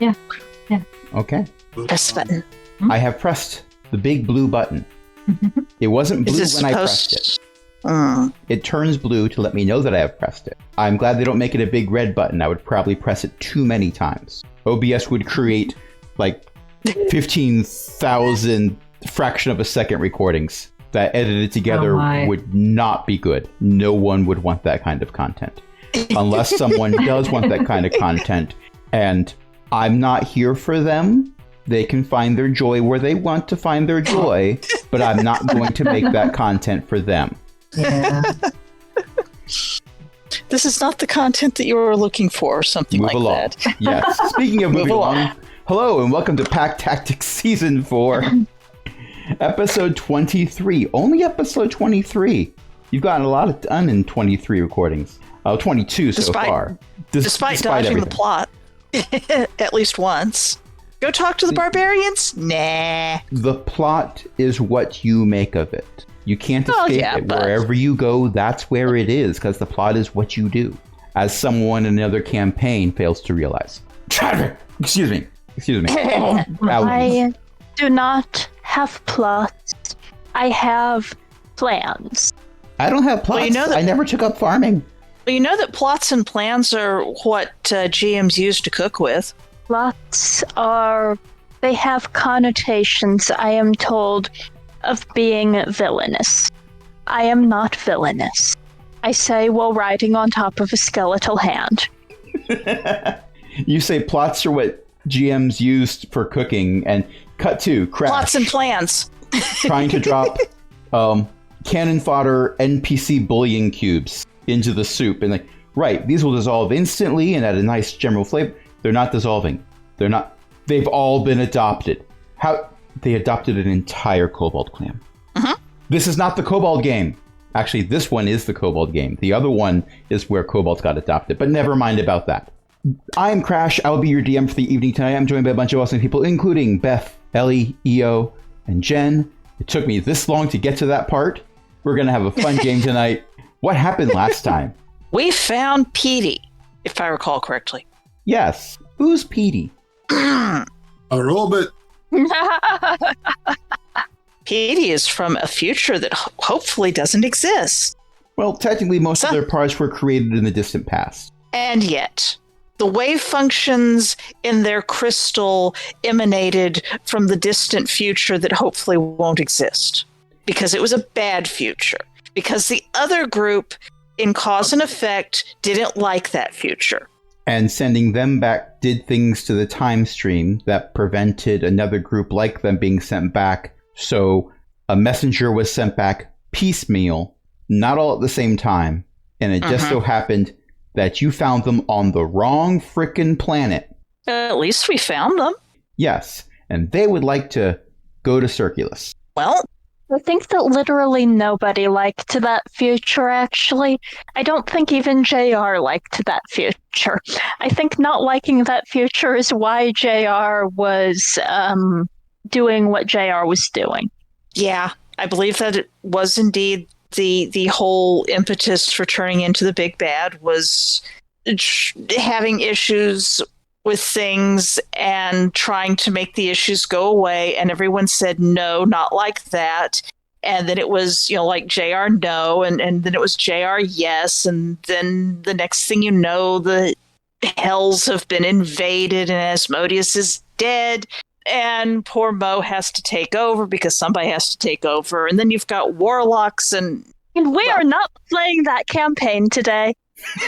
Yeah. Okay. Press the button. I have pressed the big blue button. It wasn't blue when I pressed it. It turns blue to let me know that I have pressed it. I'm glad they don't make it a big red button. I would probably press it too many times. OBS would create like 15,000 fraction of a second recordings that edited together would not be good. No one would want that kind of content. Unless someone does want that kind of content and I'm not here for them. They can find their joy where they want to find their joy, but I'm not going to make that content for them. Yeah. This is not the content that you were looking for, or something Move like along. that. Yes. Speaking of moving along, hello and welcome to Pack Tactics Season 4, Episode 23. Only Episode 23. You've gotten a lot done in 23 recordings. 22 so far. Despite dodging everything. the plot at least once. Go talk to the barbarians? Nah. The plot is what you make of it. You can't escape it. But wherever you go, that's where it is, because the plot is what you do. As someone in another campaign fails to realize. Excuse me. I do not have plots. I have plans. I don't have plots. Well, you know that- I never took up farming. Well, you know that plots and plans are what GMs use to cook with. Plots they have connotations, I am told, of being villainous. I am not villainous. I say while riding on top of a skeletal hand. You say plots are what GMs used for cooking, and cut to Crash. Plots and plans. Trying to drop cannon fodder NPC bullying cubes into the soup. And like, right, these will dissolve instantly and add a nice general flavor. They're not dissolving. They're not. They've all been adopted. How? They adopted an entire kobold clan. This is not the kobold game. Actually, this one is the kobold game. The other one is where kobolds got adopted. But never mind about that. I am Crash. I will be your DM for the evening tonight. I'm joined by a bunch of awesome people, including Beth, Ellie, Eo, and Jen. It took me this long to get to that part. We're going to have a fun game tonight. What happened last time? We found Petey, if I recall correctly. Yes. Who's Petey? A robot. Petey is from a future that hopefully doesn't exist. Well, technically, most of their parts were created in the distant past. And yet, the wave functions in their crystal emanated from the distant future that hopefully won't exist. Because it was a bad future. Because the other group, in cause and effect, didn't like that future. And sending them back did things to the time stream that prevented another group like them being sent back. So a messenger was sent back piecemeal, not all at the same time. And it just so happened that you found them on the wrong frickin' planet. At least we found them. Yes. And they would like to go to Circulus. Well, I think that literally nobody liked that future, actually. I don't think even JR liked that future. I think not liking that future is why JR was doing what JR was doing. yeah, I believe that it was indeed the whole impetus for turning into the big bad was having issues with things and trying to make the issues go away, and everyone said no, not like that. And then it was, like JR no, and then it was JR yes, and then the next thing you know, the hells have been invaded and Asmodeus is dead, and poor Mo has to take over because somebody has to take over, and then you've got warlocks and we are not playing that campaign today.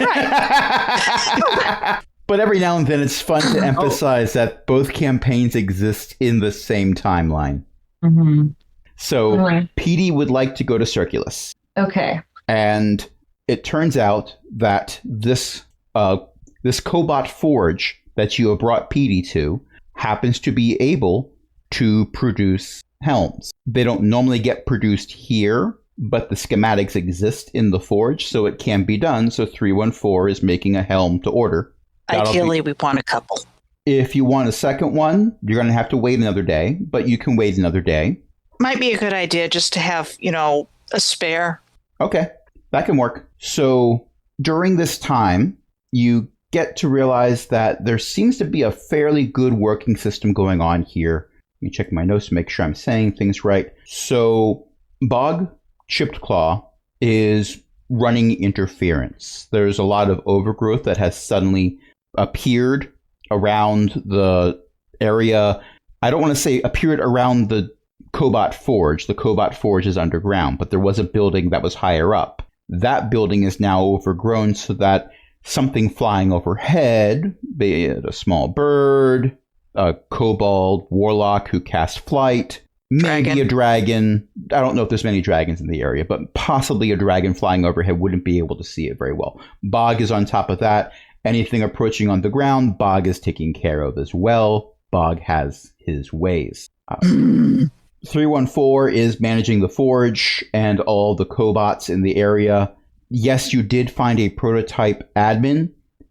Right. But every now and then it's fun to emphasize that both campaigns exist in the same timeline. Mm-hmm. So Petey would like to go to Circulus. Okay. And it turns out that this Cobot Forge that you have brought Petey to happens to be able to produce helms. They don't normally get produced here, but the schematics exist in the forge, so it can be done. So 314 is making a helm to order. Ideally, we want a couple. If you want a second one, you're going to have to wait another day, but you can wait another day. Might be a good idea just to have, a spare. Okay, that can work. So during this time, you get to realize that there seems to be a fairly good working system going on here. Let me check my notes to make sure I'm saying things right. So Bog Chipped Claw is running interference. There's a lot of overgrowth that has suddenly appeared around the area. I don't want to say appeared around the Cobot Forge. The Cobot Forge is underground, but there was a building that was higher up. That building is now overgrown so that something flying overhead, be it a small bird, a kobold warlock who casts flight, maybe a dragon. I don't know if there's many dragons in the area, but possibly a dragon flying overhead wouldn't be able to see it very well. Bog is on top of that. Anything approaching on the ground, Bog is taking care of as well. Bog has his ways. 314 is managing the forge and all the cobots in the area. Yes, you did find a prototype admin.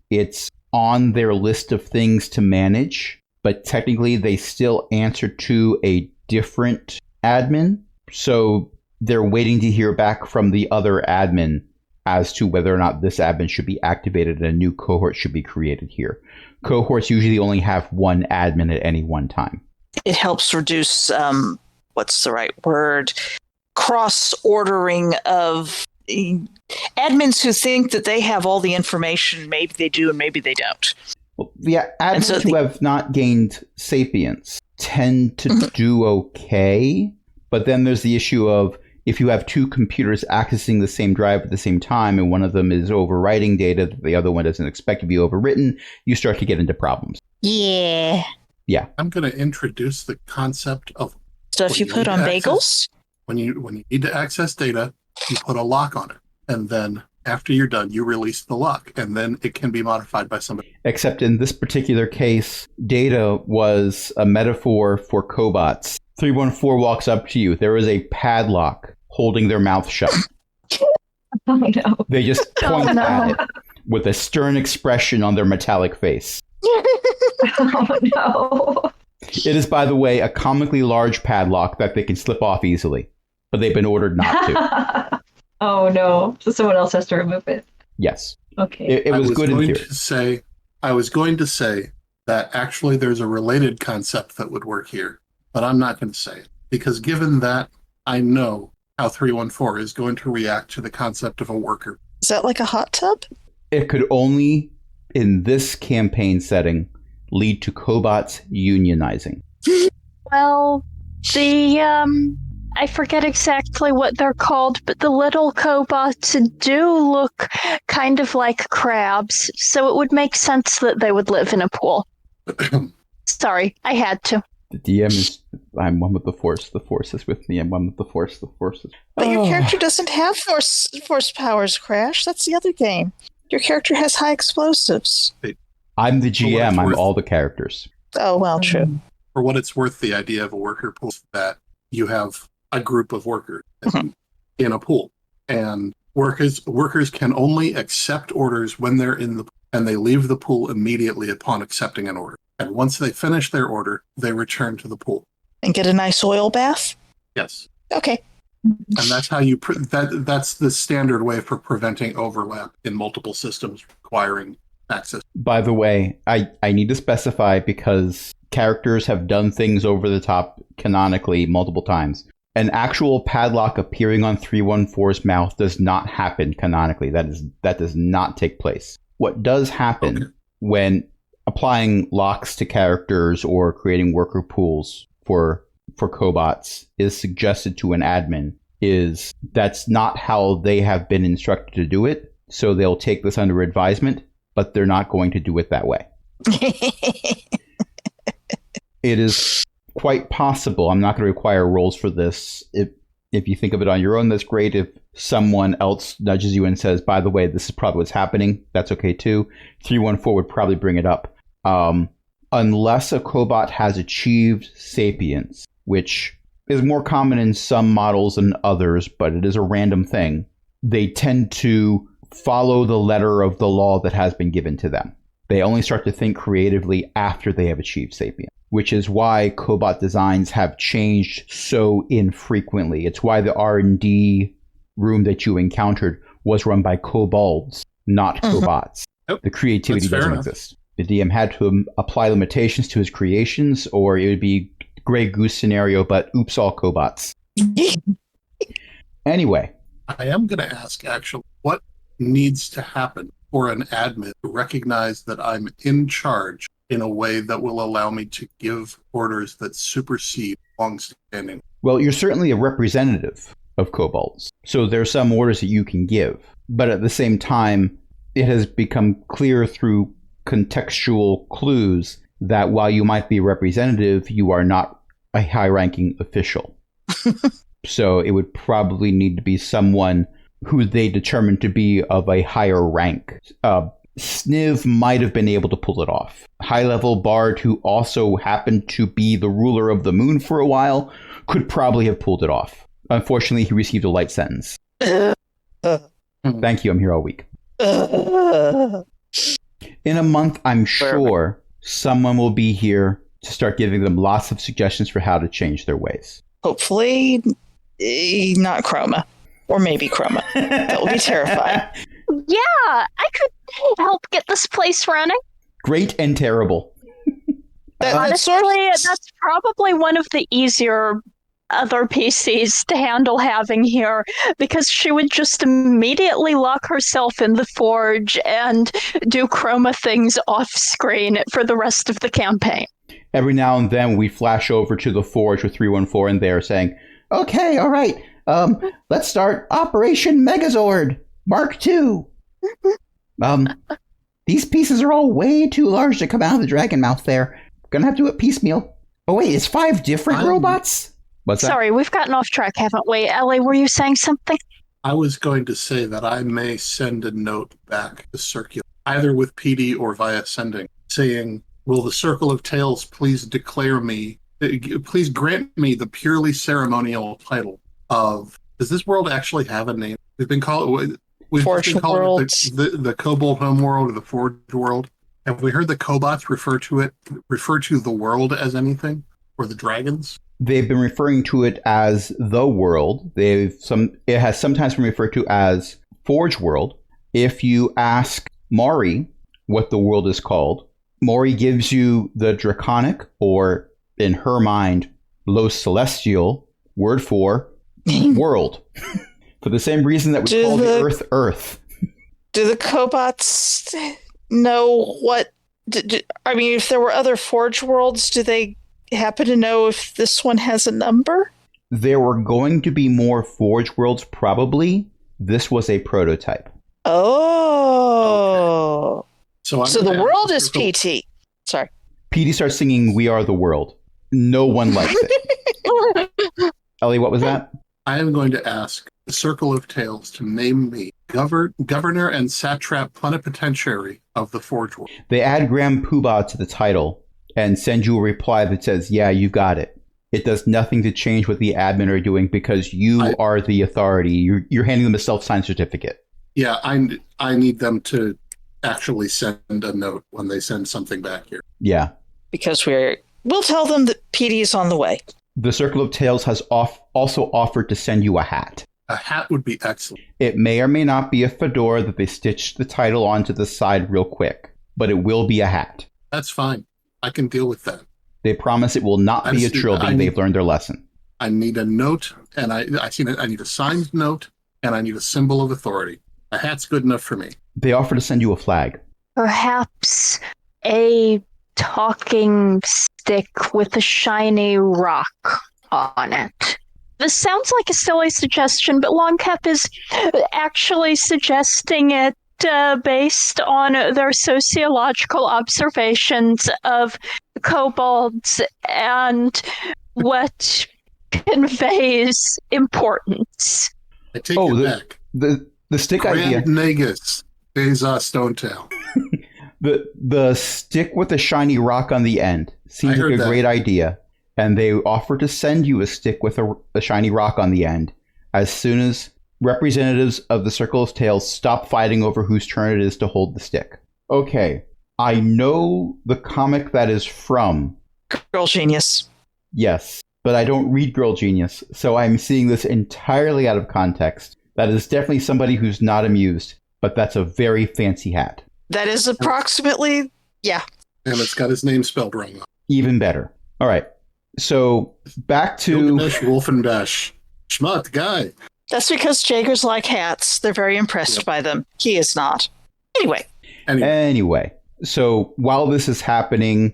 It's on their list of things to manage, but technically they still answer to a different admin. So they're waiting to hear back from the other admin as to whether or not this admin should be activated and a new cohort should be created here. Cohorts usually only have one admin at any one time. It helps reduce, what's the right word? Cross-ordering of admins who think that they have all the information. Maybe they do and maybe they don't. Well, yeah, admins who have not gained sapience tend to do okay, but then there's the issue of if you have two computers accessing the same drive at the same time and one of them is overwriting data that the other one doesn't expect to be overwritten, you start to get into problems. Yeah. Yeah. I'm going to introduce the concept of stuff you put on bagels. When you need to access data, you put a lock on it. And then after you're done, you release the lock. And then it can be modified by somebody. Except in this particular case, data was a metaphor for cobots. 314 walks up to you. There is a padlock holding their mouth shut. Oh, no. They just point at it with a stern expression on their metallic face. Oh, no. It is, by the way, a comically large padlock that they can slip off easily, but they've been ordered not to. Oh, no. So someone else has to remove it. Yes. Okay. It was good in theory. I was going to say that actually there's a related concept that would work here, but I'm not going to say it. Because given that I know how 314 is going to react to the concept of a worker. Is that like a hot tub? It could only, in this campaign setting, lead to cobots unionizing. Well, I forget exactly what they're called, but the little cobots do look kind of like crabs, so it would make sense that they would live in a pool. Sorry, I had to. The DM is, I'm one with the Force. The Force is with me. I'm one with the Force. The Force is... But your character doesn't have force powers, Crash. That's the other game. Your character has high explosives. I'm the GM. I'm all the characters. Oh, well, true. For what it's worth, the idea of a worker pool is that you have a group of workers in a pool. And workers can only accept orders when they're in the pool, and they leave the pool immediately upon accepting an order. And once they finish their order, they return to the pool. And get a nice oil bath? Yes. Okay. And that's how you that's the standard way for preventing overlap in multiple systems requiring access. By the way, I need to specify because characters have done things over the top canonically multiple times. An actual padlock appearing on 314's mouth does not happen canonically. That does not take place. What does happen when applying locks to characters or creating worker pools for cobots is suggested to an admin is that's not how they have been instructed to do it. So they'll take this under advisement, but they're not going to do it that way. It is quite possible. I'm not going to require rolls for this. If you think of it on your own, that's great. If someone else nudges you and says, by the way, this is probably what's happening, that's okay too. 314 would probably bring it up. Unless a cobot has achieved sapience, which is more common in some models than others, but it is a random thing, they tend to follow the letter of the law that has been given to them. They only start to think creatively after they have achieved sapience, which is why cobot designs have changed so infrequently. It's why the R&D room that you encountered was run by kobolds, not cobots. Yep. The creativity That's fair doesn't enough. exist. The DM had to apply limitations to his creations, or it would be Grey Goose scenario, but oops, all cobots. Anyway, I am going to ask, actually, what needs to happen for an admin to recognize that I'm in charge in a way that will allow me to give orders that supersede long-standing? well, you're certainly a representative of kobolds, so there are some orders that you can give. But at the same time, it has become clear through contextual clues that while you might be a representative, you are not a high-ranking official. So it would probably need to be someone who they determined to be of a higher rank. Sniv might have been able to pull it off. High-level bard who also happened to be the ruler of the moon for a while could probably have pulled it off. Unfortunately, he received a light sentence. Thank you, I'm here all week. In a month, I'm sure someone will be here to start giving them lots of suggestions for how to change their ways. Hopefully, not Chroma. Or maybe Chroma. That would be terrifying. Yeah, I could help get this place running. Great and terrible. That's Honestly, that's probably one of the easier other PCs to handle having here, because she would just immediately lock herself in the forge and do chroma things off screen for the rest of the campaign. Every now and then we flash over to the forge with 314 and they're saying, okay, all right, let's start Operation Megazord Mark II. These pieces are all way too large to come out of the dragon mouth there. Gonna have to do it piecemeal. Oh wait, it's 5 different robots? What's that? Sorry, we've gotten off track, haven't we? Ellie, were you saying something? I was going to say that I may send a note back to Circular, either with PD or via sending, saying, will the Circle of Tales please please grant me the purely ceremonial title of, does this world actually have a name? We've been calling it the Kobold Homeworld or the Forge World. Have we heard the Kobots refer to the world as anything? Or the dragons? They've been referring to it as the world. It has sometimes been referred to as Forge World. If you ask Maury what the world is called, Maury gives you the draconic, or in her mind, low celestial word for world. For the same reason that we call the Earth Earth. Do the Kobots know what? I mean, if there were other Forge Worlds, do they happen to know if this one has a number? There were going to be more Forge Worlds, probably. This was a prototype. Oh. Okay. So the world is PT. Sorry. PD starts singing We Are the World. No one likes it. Ellie, what was that? I am going to ask the Circle of Tales to name me governor and satrap plenipotentiary of the Forge World. They add Graham Poobah to the title and send you a reply that says, yeah, you got it. It does nothing to change what the admin are doing because you are the authority. You're handing them a self-signed certificate. Yeah, I need them to actually send a note when they send something back here. Yeah. Because we'll tell them that PD is on the way. The Circle of Tales has also offered to send you a hat. A hat would be excellent. It may or may not be a fedora that they stitched the title onto the side real quick, but it will be a hat. That's fine. I can deal with that. They promise it will not be a trilby. They've learned their lesson. I need a note, and I need a signed note, and I need a symbol of authority. A hat's good enough for me. They offer to send you a flag. Perhaps a talking stick with a shiny rock on it. This sounds like a silly suggestion, but Longcap is actually suggesting it based on their sociological observations of kobolds and what conveys importance. I take it back. The stick Grand idea. Nagus, Beza Stonetail. The stick with the shiny rock on the end seems like a great idea, and they offer to send you a stick with a shiny rock on the end as soon as representatives of the Circle of Tales stop fighting over whose turn it is to hold the stick. Okay, I know the comic that is from Girl Genius. Yes, but I don't read Girl Genius, so I'm seeing this entirely out of context. That is definitely somebody who's not amused, but that's a very fancy hat. That is approximately, yeah. And it's got his name spelled wrong. Even better. All right. So back to Gilgamesh Wolfenbash. Schmuck guy. That's because Jaegers like hats. They're very impressed Yep. by them. He is not. Anyway. anyway. So while this is happening,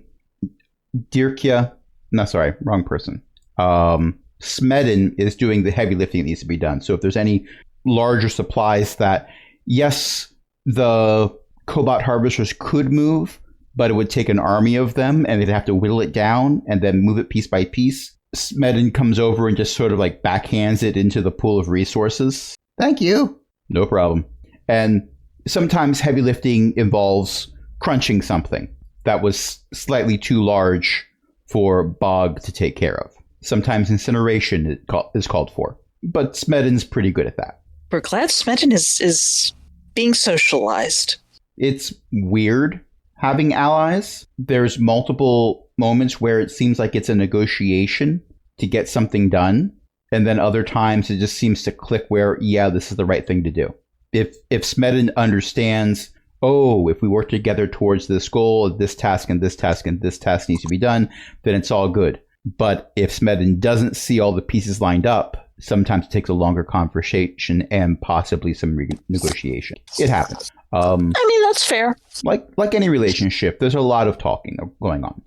Dirkia, no, sorry, wrong person. Smedin is doing the heavy lifting that needs to be done. So if there's any larger supplies that, yes, the Cobot harvesters could move, but it would take an army of them and they'd have to whittle it down and then move it piece by piece. Smedin comes over and just sort of like backhands it into the pool of resources. Thank you. No problem. And sometimes heavy lifting involves crunching something that was slightly too large for Bog to take care of. Sometimes incineration is called for. But Smedin's pretty good at that. We're glad Smedin is being socialized. It's weird having allies. There's multiple moments where it seems like it's a negotiation to get something done. And then other times it just seems to click where, yeah, this is the right thing to do. If Smedin understands, oh, if we work together towards this goal, this task and this task and this task needs to be done, then it's all good. But if Smedin doesn't see all the pieces lined up, sometimes it takes a longer conversation and possibly some negotiation. It happens. I mean, that's fair. Like any relationship, there's a lot of talking going on.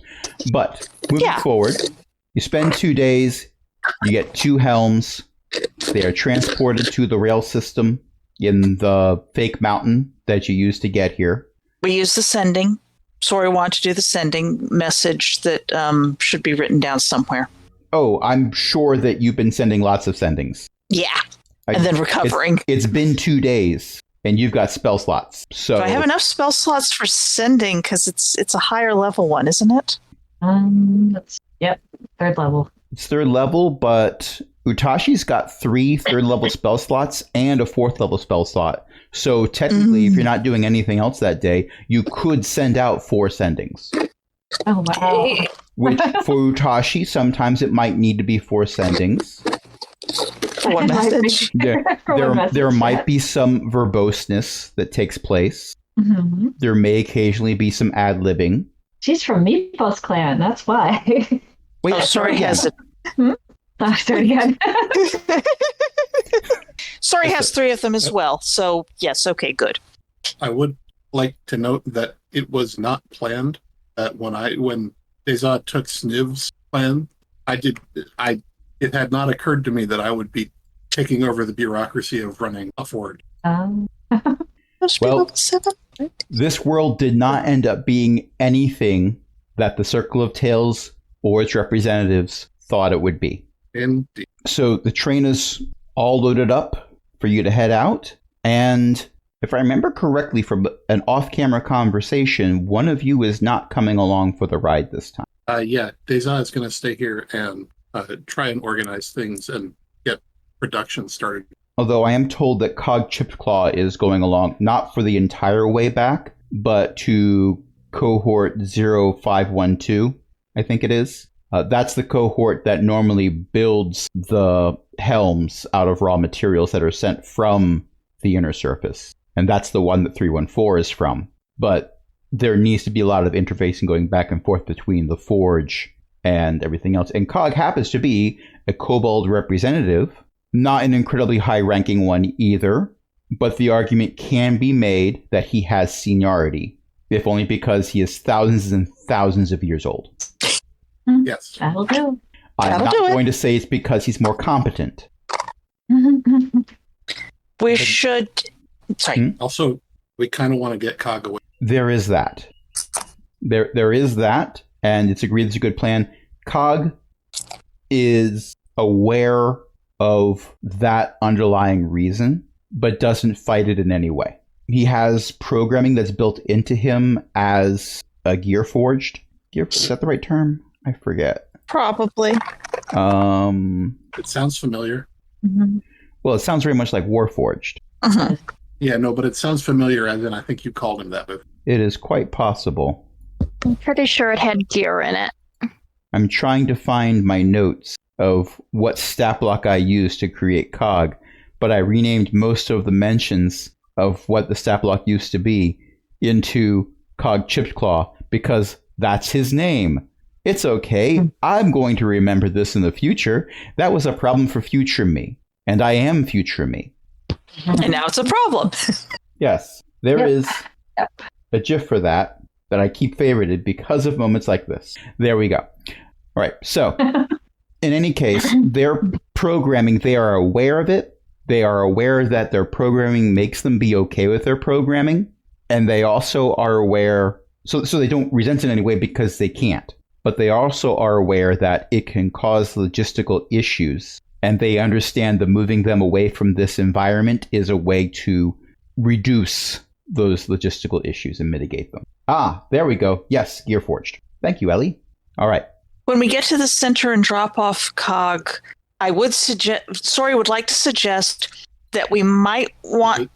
But moving forward, you spend 2 days, you get 2 helms. They are transported to the rail system in the fake mountain that you used to get here. We use the sending. Sorry, want to do the sending message that should be written down somewhere. Oh, I'm sure that you've been sending lots of sendings. Yeah, and then recovering. It's been 2 days, and you've got spell slots. So do I have enough spell slots for sending? Because it's a higher level one, isn't it? Yep, 3rd level. It's 3rd level, but Utashi's got 3 3rd level spell slots and a 4th level spell slot. So technically, if you're not doing anything else that day, you could send out 4 sendings. Oh, wow. Which, for Utashi, sometimes it might need to be 4 sendings. For one message. There might be some verboseness that takes place. Mm-hmm. There may occasionally be some ad-libbing. She's from Meatball's clan, that's why. Wait, Sorry has it. Oh, sorry again. Sorry has 3 of them as well. So yes, okay, good. I would like to note that it was not planned that when Deza took Sniv's plan, it had not occurred to me that I would be taking over the bureaucracy of running a forge. Well, this world did not end up being anything that the Circle of Tales or its representatives thought it would be. Indeed. So the train is all loaded up for you to head out. And if I remember correctly from an off-camera conversation, one of you is not coming along for the ride this time. Yeah, Deza is going to stay here and try and organize things and get production started. Although I am told that Cog Chipclaw is going along, not for the entire way back, but to cohort 0512, I think it is. That's the cohort that normally builds the helms out of raw materials that are sent from the inner surface. And that's the one that 314 is from. But there needs to be a lot of interfacing going back and forth between the forge and everything else. And Cog happens to be a kobold representative, not an incredibly high-ranking one either, but the argument can be made that he has seniority, if only because he is thousands and thousands of years old. Yes. That'll do. I'm not going to say it's because he's more competent. We should... Sorry. Also, we kind of want to get Cog away. There is that. There is that, and it's agreed it's a good plan. Cog is aware of that underlying reason, but doesn't fight it in any way. He has programming that's built into him as a gear forged. Is that the right term? I forget. Probably. It sounds familiar. Mm-hmm. Well, it sounds very much like Warforged. Uh-huh. Yeah, no, but it sounds familiar, as in I think you called him that. It is quite possible. I'm pretty sure it had gear in it. I'm trying to find my notes of what stat block I used to create Cog, but I renamed most of the mentions of what the stat block used to be into Cog Chipclaw because that's his name. It's okay. I'm going to remember this in the future. That was a problem for future me. And I am future me. And now it's a problem. Yes. There is Yep. a GIF for that I keep favorited because of moments like this. There we go. All right. So, in any case, their programming, they are aware of it. They are aware that their programming makes them be okay with their programming. And they also are aware, so they don't resent in any way because they can't. But they also are aware that it can cause logistical issues. And they understand that moving them away from this environment is a way to reduce those logistical issues and mitigate them. There we go. Yes, Gearforged. Thank you, Ellie. All right. When we get to the center and drop off Cog, I would would like to suggest that we might want.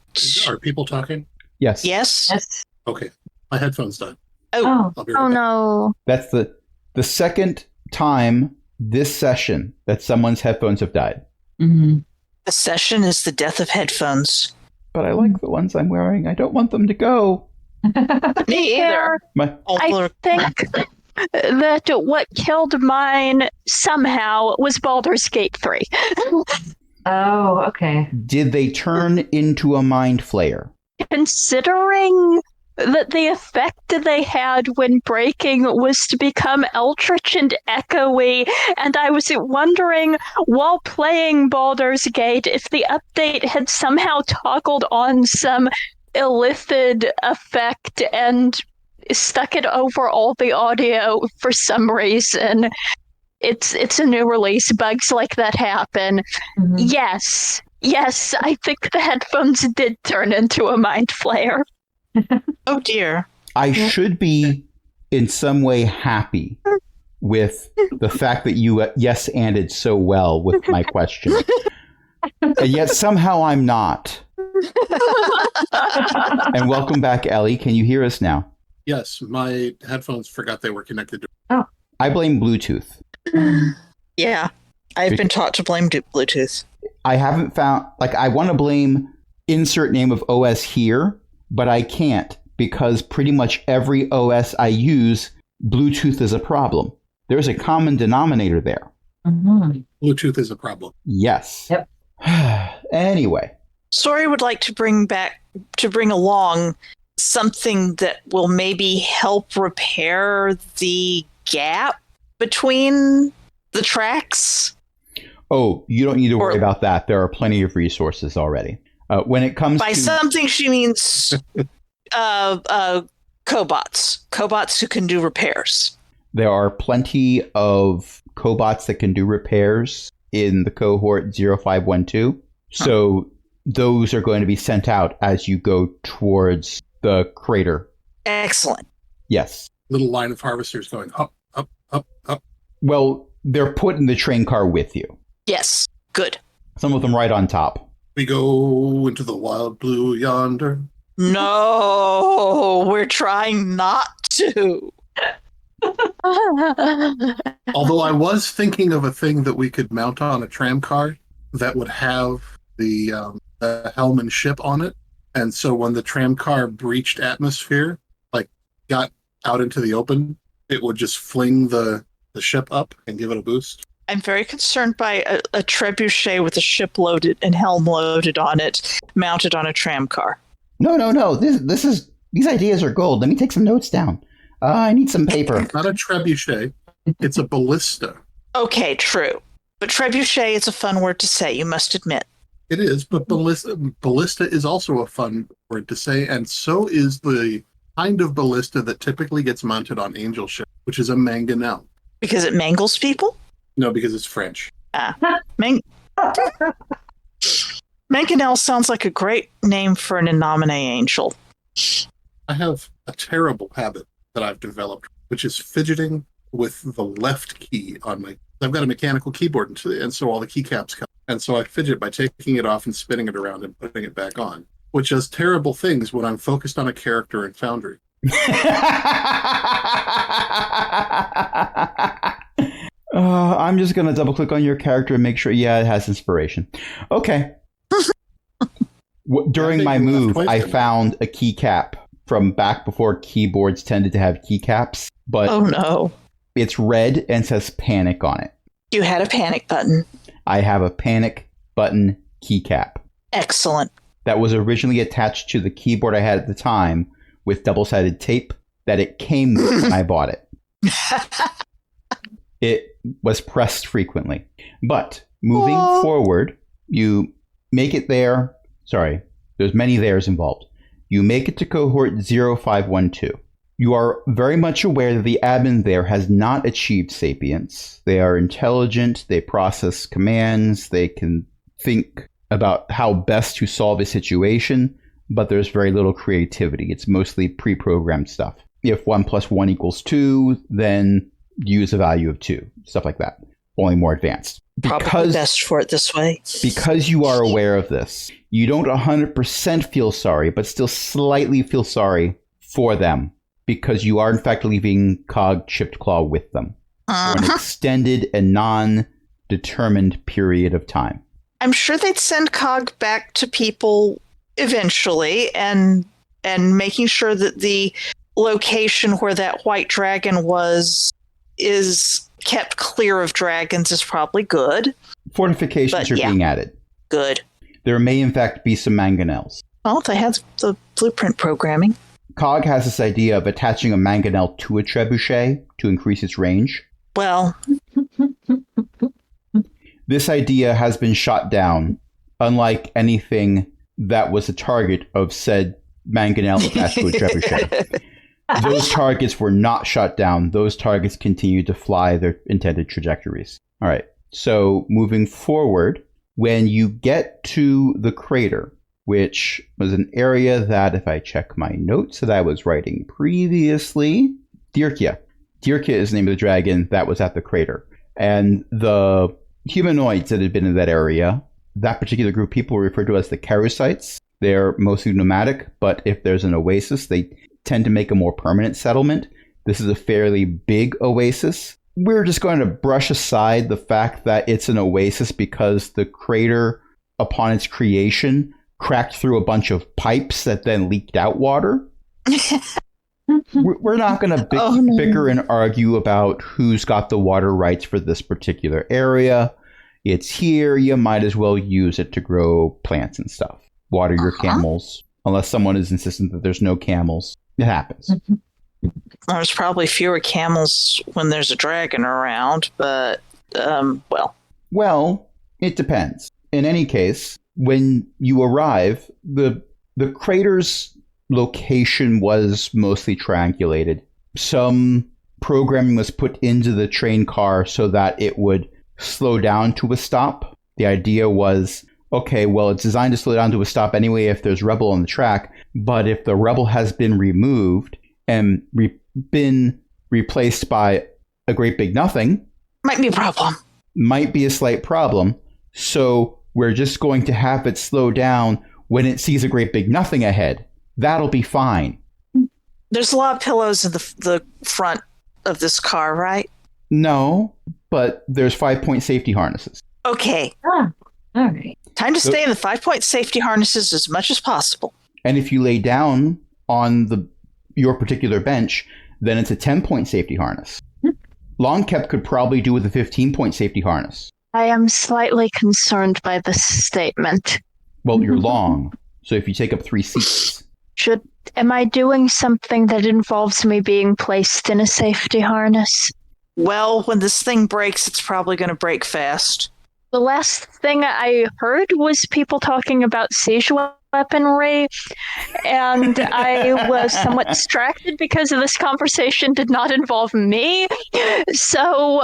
Are people talking? Yes. Yes. Yes. Okay. My headphones died. Oh. I'll be right Oh back. no. That's the second time this session that someone's headphones have died. Mhm. The session is the death of headphones. But I like the ones I'm wearing. I don't want them to go. Me either. I think that what killed mine somehow was Baldur's Gate 3. Oh, okay. Did they turn into a mind flayer? Considering that the effect they had when breaking was to become eldritch and echoey, and I was wondering while playing Baldur's Gate if the update had somehow toggled on some illithid effect and stuck it over all the audio for some reason. It's a new release. Bugs like that happen. Mhm. Yes, I think the headphones did turn into a mind flayer. Oh dear. I should be in some way happy with the fact that you yes-anded so well with my question. And yet somehow I'm not. And welcome back, Ellie. Can you hear us now? Yes, my headphones forgot they were connected to. I blame Bluetooth. Yeah. I've been taught to blame Bluetooth. I haven't found, I want to blame insert name of OS here, but I can't because pretty much every OS I use, Bluetooth is a problem. There's a common denominator there. Mhm. Bluetooth is a problem. Yes. Yep. Anyway. Sori would like to bring along something that will maybe help repair the gap between the tracks. Oh, you don't need to worry about that. There are plenty of resources already. When it comes By to something, she means cobots who can do repairs. there are plenty of cobots that can do repairs in the cohort 0512. So those are going to be sent out as you go towards the crater. Excellent. Yes. Little line of harvesters going up, up, up, up. Well, they're put in the train car with you. Yes. Good. Some of them right on top. We go into the wild blue yonder. No, we're trying not to. Although I was thinking of a thing that we could mount on a tram car that would have the helm and ship on it. And so when the tram car breached atmosphere, got out into the open, it would just fling the ship up and give it a boost. I'm very concerned by a trebuchet with a ship loaded and helm loaded on it, mounted on a tram car. No. These ideas are gold. Let me take some notes down. I need some paper. Not a trebuchet. It's a ballista. Okay, true. But trebuchet is a fun word to say, you must admit. It is, but ballista is also a fun word to say, and so is the kind of ballista that typically gets mounted on angel ship, which is a mangonel. Because it mangles people? No, because it's French. Mangonel sounds like a great name for an Innomine angel. I have a terrible habit that I've developed, which is fidgeting with the left key on my... I've got a mechanical keyboard, and so all the keycaps come. And so I fidget by taking it off and spinning it around and putting it back on, which does terrible things when I'm focused on a character in Foundry. I'm just going to double click on your character and make sure, it has inspiration. Okay. During my move, I found a keycap from back before keyboards tended to have keycaps, but Oh no. it's red and says panic on it. You had a panic button. I have a panic button keycap Excellent. that was originally attached to the keyboard I had at the time with double-sided tape that it came with when I bought it. It was pressed frequently. But moving forward, you make it there. Sorry, there's many theres involved. You make it to cohort 0512. You are very much aware that the admin there has not achieved sapience. They are intelligent, they process commands, they can think about how best to solve a situation, but there's very little creativity. It's mostly pre-programmed stuff. If 1 + 1 = 2, then use a value of 2. Stuff like that. Only more advanced. Probably best for it this way. Because you are aware of this, you don't 100% feel sorry, but still slightly feel sorry for them. Because you are, in fact, leaving Cog Chipped Claw with them for an extended and non-determined period of time. I'm sure they'd send Cog back to people eventually, and making sure that the location where that white dragon was is kept clear of dragons is probably good. Fortifications But, are yeah. being added. Good. There may, in fact, be some mangonels. Well, they have the blueprint programming. Cog has this idea of attaching a mangonel to a trebuchet to increase its range. Well, This idea has been shot down, unlike anything that was a target of said mangonel attached to a trebuchet. Those targets were not shot down. Those targets continued to fly their intended trajectories. All right. So moving forward, when you get to the crater, which was an area that, if I check my notes that I was writing previously, Dirkia. Dirkia is the name of the dragon that was at the crater. And the humanoids that had been in that area, that particular group of people were referred to as the Carusites. They're mostly nomadic, but if there's an oasis, they tend to make a more permanent settlement. This is a fairly big oasis. We're just going to brush aside the fact that it's an oasis because the crater, upon its creation, cracked through a bunch of pipes that then leaked out water. We're not going to bicker and argue about who's got the water rights for this particular area. It's here. You might as well use it to grow plants and stuff. Water your camels, unless someone is insistent that there's no camels. It happens. there's probably fewer camels when there's a dragon around, but, well. Well, it depends. In any case, when you arrive, the crater's location was mostly triangulated. Some programming was put into the train car so that it would slow down to a stop. The idea was, okay, well, it's designed to slow down to a stop anyway if there's rubble on the track, but if the rubble has been removed and been replaced by a great big nothing, Might be a problem. might be a slight problem. So we're just going to have it slow down when it sees a great big nothing ahead. That'll be fine. There's a lot of pillows in the front of this car, right? No, but there's 5-point safety harnesses. Okay. Ah, all right. Time to stay in the 5-point safety harnesses as much as possible. And if you lay down on your particular bench, then it's a 10-point safety harness. Longkept could probably do with a 15-point safety harness. I am slightly concerned by this statement. Well, you're long, so if you take up 3 seats. Am I doing something that involves me being placed in a safety harness? Well, when this thing breaks, it's probably going to break fast. The last thing I heard was people talking about siege weaponry, and I was somewhat distracted because this conversation did not involve me. So,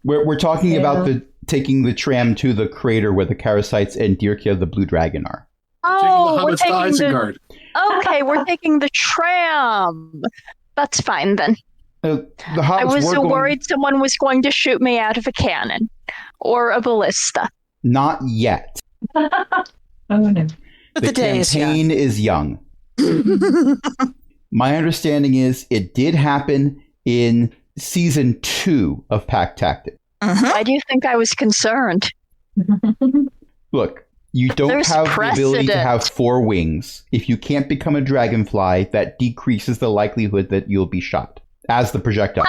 We're talking about taking the tram to the crater where the Karasites and Dirkia the Blue Dragon are. we're taking Isengard. Okay, we're taking the tram. That's fine then. The hobbits I was were going- worried someone was going to shoot me out of a cannon or a ballista. Not yet. Oh no. But the day is young. campaign is young. My understanding is it did happen in season 2 of Pack Tactic. Mhm. Why do you think I was concerned? Look, You don't There's have the ability to precedent. have 4 wings. If you can't become a dragonfly, that decreases the likelihood that you'll be shot as the projectile.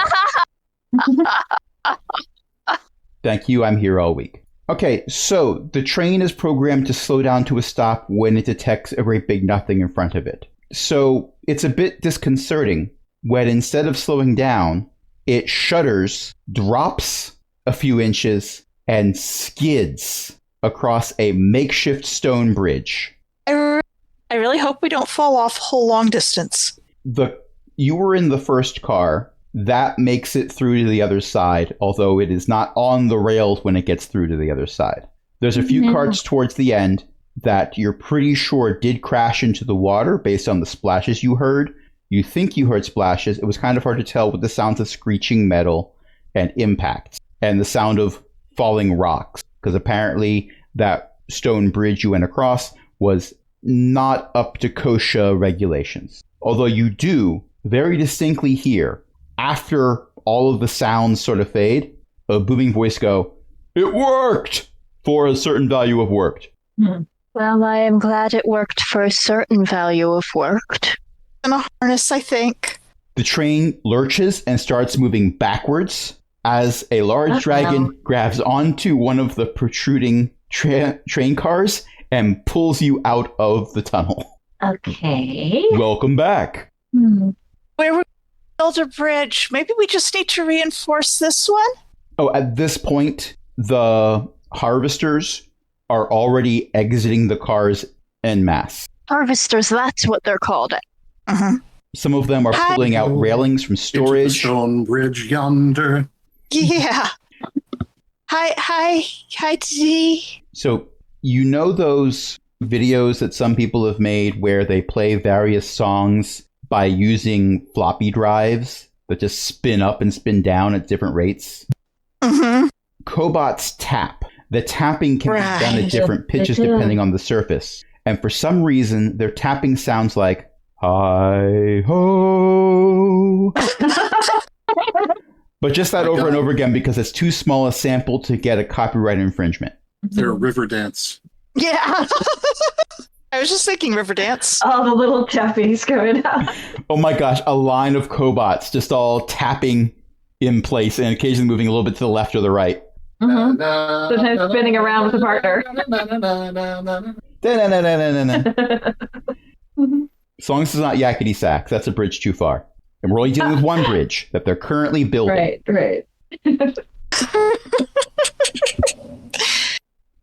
Thank you, I'm here all week. Okay, so the train is programmed to slow down to a stop when it detects a great big nothing in front of it. So it's a bit disconcerting when instead of slowing down, it shudders, drops a few inches, and skids across a makeshift stone bridge. I really hope we don't fall off a whole long distance. You were in the first car. That makes it through to the other side, although it is not on the rails when it gets through to the other side. There's a few carts towards the end that you're pretty sure did crash into the water based on the splashes you heard. You think you heard splashes. It was kind of hard to tell with the sounds of screeching metal and impacts and the sound of falling rocks, because apparently that stone bridge you went across was not up to kosher regulations. Although you do very distinctly hear, after all of the sounds sort of fade, a booming voice go, "It worked!" for a certain value of worked. Well, I am glad it worked for a certain value of worked. In a harness, I think. The train lurches and starts moving backwards as a large dragon grabs onto one of the protruding train cars and pulls you out of the tunnel. Okay. Welcome back. Where we build a bridge. Maybe we just need to reinforce this one? Oh, at this point, the harvesters are already exiting the cars en masse. Harvesters, that's what they're called. Some of them are pulling out railings from Into the storage. stone bridge yonder. Yeah. Hi, Dee. So you know those videos that some people have made where they play various songs by using floppy drives that just spin up and spin down at different rates? Cobots tap. The tapping can be done at different pitches depending on the surface. And for some reason, their tapping sounds like, hi ho. But just that over and over again because it's too small a sample to get a copyright infringement. They're river dance. Yeah. I was just thinking Riverdance. All the little tappies going out. Oh my gosh, a line of cobots just all tapping in place and occasionally moving a little bit to the left or the right. Sometimes spinning around with a partner. As long as it's not yakety sax, that's a bridge too far. And we're only dealing with one bridge that they're currently building. Right.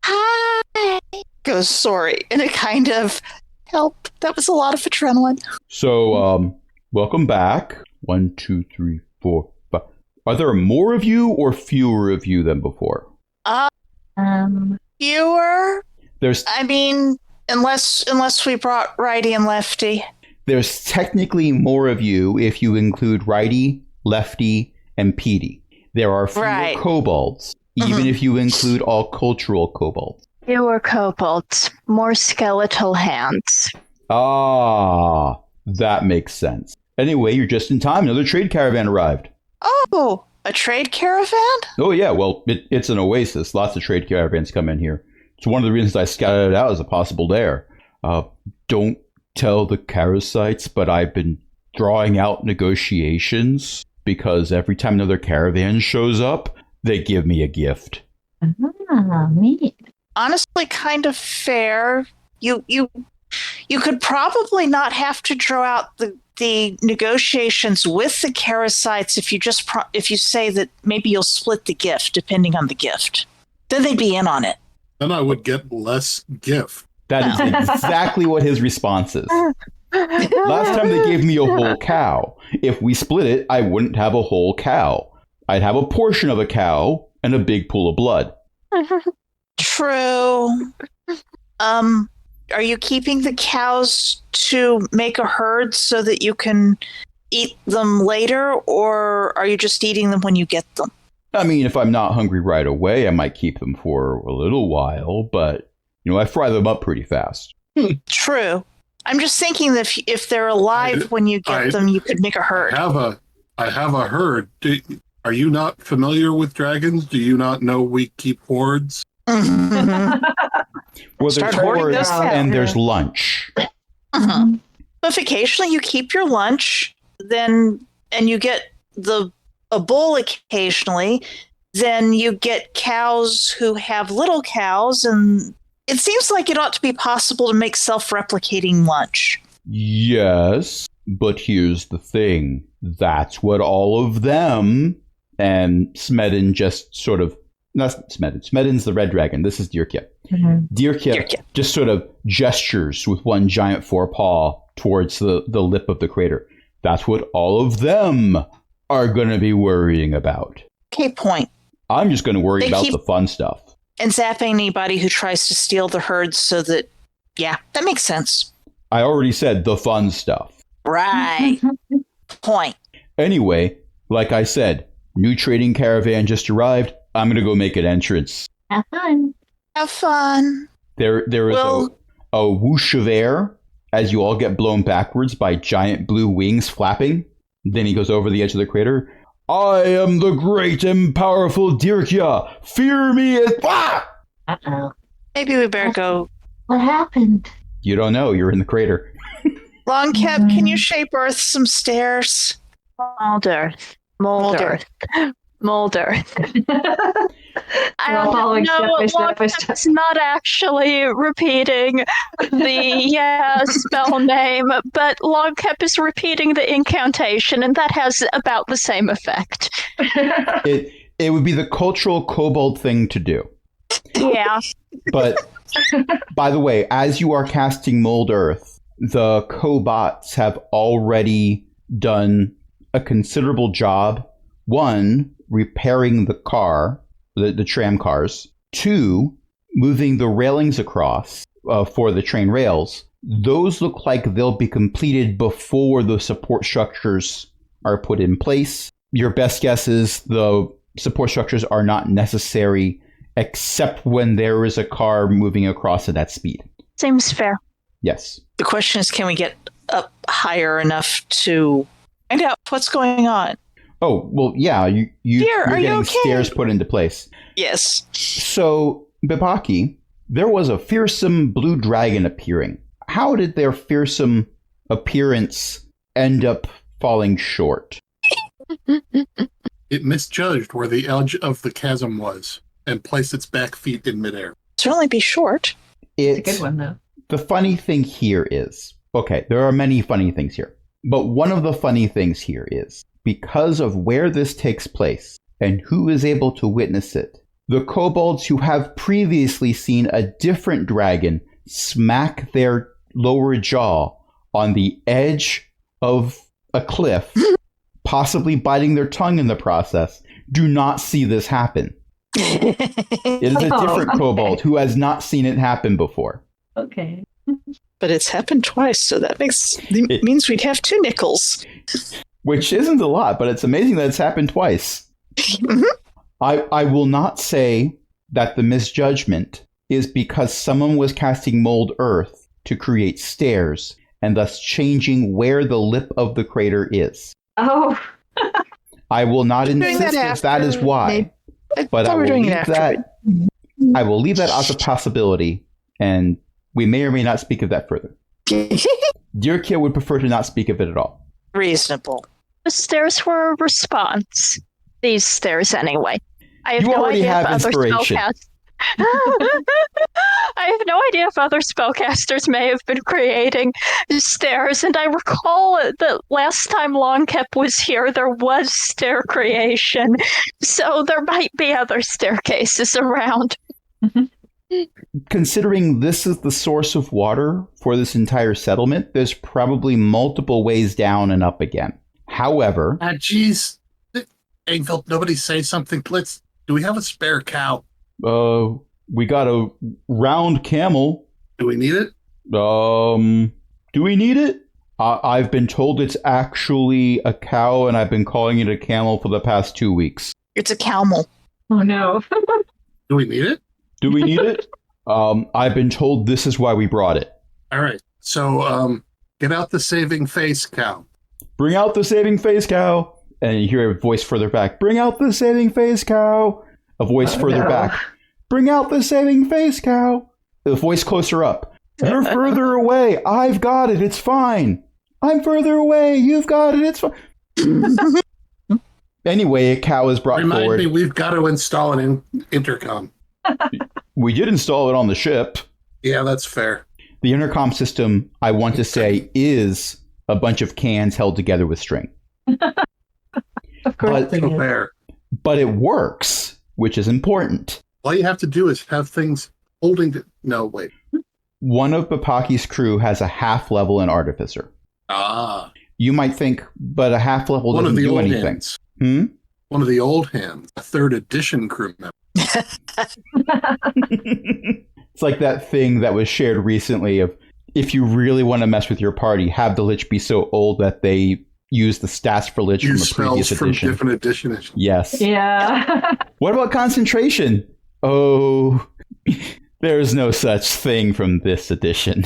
Hi. Goes sorry in a kind of help. That was a lot of adrenaline. So, welcome back. 1, 2, 3, 4, 5. Are there more of you or fewer of you than before? Fewer. There's Unless we brought Righty and Lefty. There's technically more of you if you include Righty, Lefty, and Petey. There are fewer kobolds, even if you include all cultural kobolds. Fewer kobolds, more skeletal hands. Ah, that makes sense. Anyway, you're just in time. Another trade caravan arrived. Oh, a trade caravan? Oh, yeah. Well, it's an oasis. Lots of trade caravans come in here. It's one of the reasons I scouted it out as a possible dare. Don't tell the Karasites, but I've been drawing out negotiations because every time another caravan shows up, they give me a gift. Neat. Honestly, kind of fair. You could probably not have to draw out the negotiations with the Karasites if you say that maybe you'll split the gift depending on the gift. Then they'd be in on it. Then I would get less gift. That is exactly what his response is. Last time they gave me a whole cow. If we split it, I wouldn't have a whole cow. I'd have a portion of a cow and a big pool of blood. True. Are you keeping the cows to make a herd so that you can eat them later, or are you just eating them when you get them? I mean, if I'm not hungry right away, I might keep them for a little while, but, I fry them up pretty fast. True. I'm just thinking that if they're alive when you get them, you could make a herd. I have a herd. Are you not familiar with dragons? Do you not know we keep hordes? Well, there's Start hoarding hordes those cows. and there's lunch. Mhm. But if occasionally you keep your lunch, then and you get a bull occasionally, then you get cows who have little cows, and it seems like it ought to be possible to make self-replicating lunch. Yes, but here's the thing. That's what all of them, and Smedin just sort of, not Smedin, Smedin's the red dragon. This is Dirkia. Dirkia just sort of gestures with one giant forepaw towards the lip of the crater. That's what all of them are going to be worrying about. Okay, point. I'm just going to worry about the fun stuff. And zapping anybody who tries to steal the herd so that, yeah, that makes sense. I already said the fun stuff. Right. Point. Anyway, like I said, new trading caravan just arrived. I'm going to go make an entrance. Have fun. Have fun. There is a whoosh of air as you all get blown backwards by giant blue wings flapping. Then he goes over the edge of the crater. I am the great and powerful Dirkia. Fear me as... Ah! Uh-oh. Maybe we better go. What happened? You don't know. You're in the crater. Longcap, can you shape Earth some stairs? Molder. I all don't following know. step by step. It's not actually repeating the spell name, but Longcap is repeating the incantation, and that has about the same effect. It would be the cultural kobold thing to do. Yeah. But, by the way, as you are casting Mold Earth, the cobots have already done a considerable job. One, repairing the car, the tram cars. Two, moving the railings across for the train rails. Those look like they'll be completed before the support structures are put in place. Your best guess is the support structures are not necessary except when there is a car moving across at that speed. Seems fair. Yes. The question is, can we get up higher enough to find out what's going on? Oh, well, yeah, you're getting stairs put into place. Yes. So, Bibaki, there was a fearsome blue dragon appearing. How did their fearsome appearance end up falling short? It misjudged where the edge of the chasm was and placed its back feet in midair. Certainly be short. It's a good one, though. The funny thing here is, okay, there are many funny things here, but one of the funny things here is, because of where this takes place and who is able to witness it, the kobolds who have previously seen a different dragon smack their lower jaw on the edge of a cliff, possibly biting their tongue in the process, do not see this happen. It is a different kobold who has not seen it happen before. Okay. But it's happened twice, so that means we'd have 2 nickels. Which isn't a lot, but it's amazing that it's happened twice. I will not say that the misjudgment is because someone was casting Mold Earth to create stairs and thus changing where the lip of the crater is. Oh. I will not insist if that is why. But I will leave that as a possibility, and we may or may not speak of that further. Dirkia would prefer to not speak of it at all. Reasonable. The stairs were a response. These stairs, anyway. I have You no already idea have if other inspiration. I have no idea if other spellcasters may have been creating stairs, and I recall that last time Longcap was here, there was stair creation, so there might be other staircases around. Considering this is the source of water for this entire settlement, there's probably multiple ways down and up again. However... Geez. Ainville, nobody say something. Do we have a spare cow? We got a round camel. Do we need it? Do we need it? I've been told it's actually a cow, and I've been calling it a camel for the past 2 weeks. It's a camel. Oh, no. Do we need it? Do we need it? I've been told this is why we brought it. All right. So, get out the saving face cow. Bring out the saving face cow. And you hear a voice further back. Bring out the saving face cow. A voice further back. Bring out the saving face cow. The voice closer up. You're further away. I've got it. It's fine. I'm further away. You've got it. It's fine. Anyway, a cow is brought Remind forward. me, we've got to install an intercom. We did install it on the ship. Yeah, that's fair. The intercom system, I want to say, is a bunch of cans held together with string. Of course. But- it So is. fair. But it works, which is important. All you have to do is have things holding. No, wait. One of Bapaki's crew has a half level in Artificer. Ah, You might think, but a half level one doesn't of the do old anything. hands. Hmm? One of the old hands, a third edition crew member. It's like that thing that was shared recently of if you really want to mess with your party, have the Lich be so old that they use the stats for Lich from Use a previous spells from edition. different editions. Yes. Yeah. What about concentration? Oh, there's no such thing from this edition.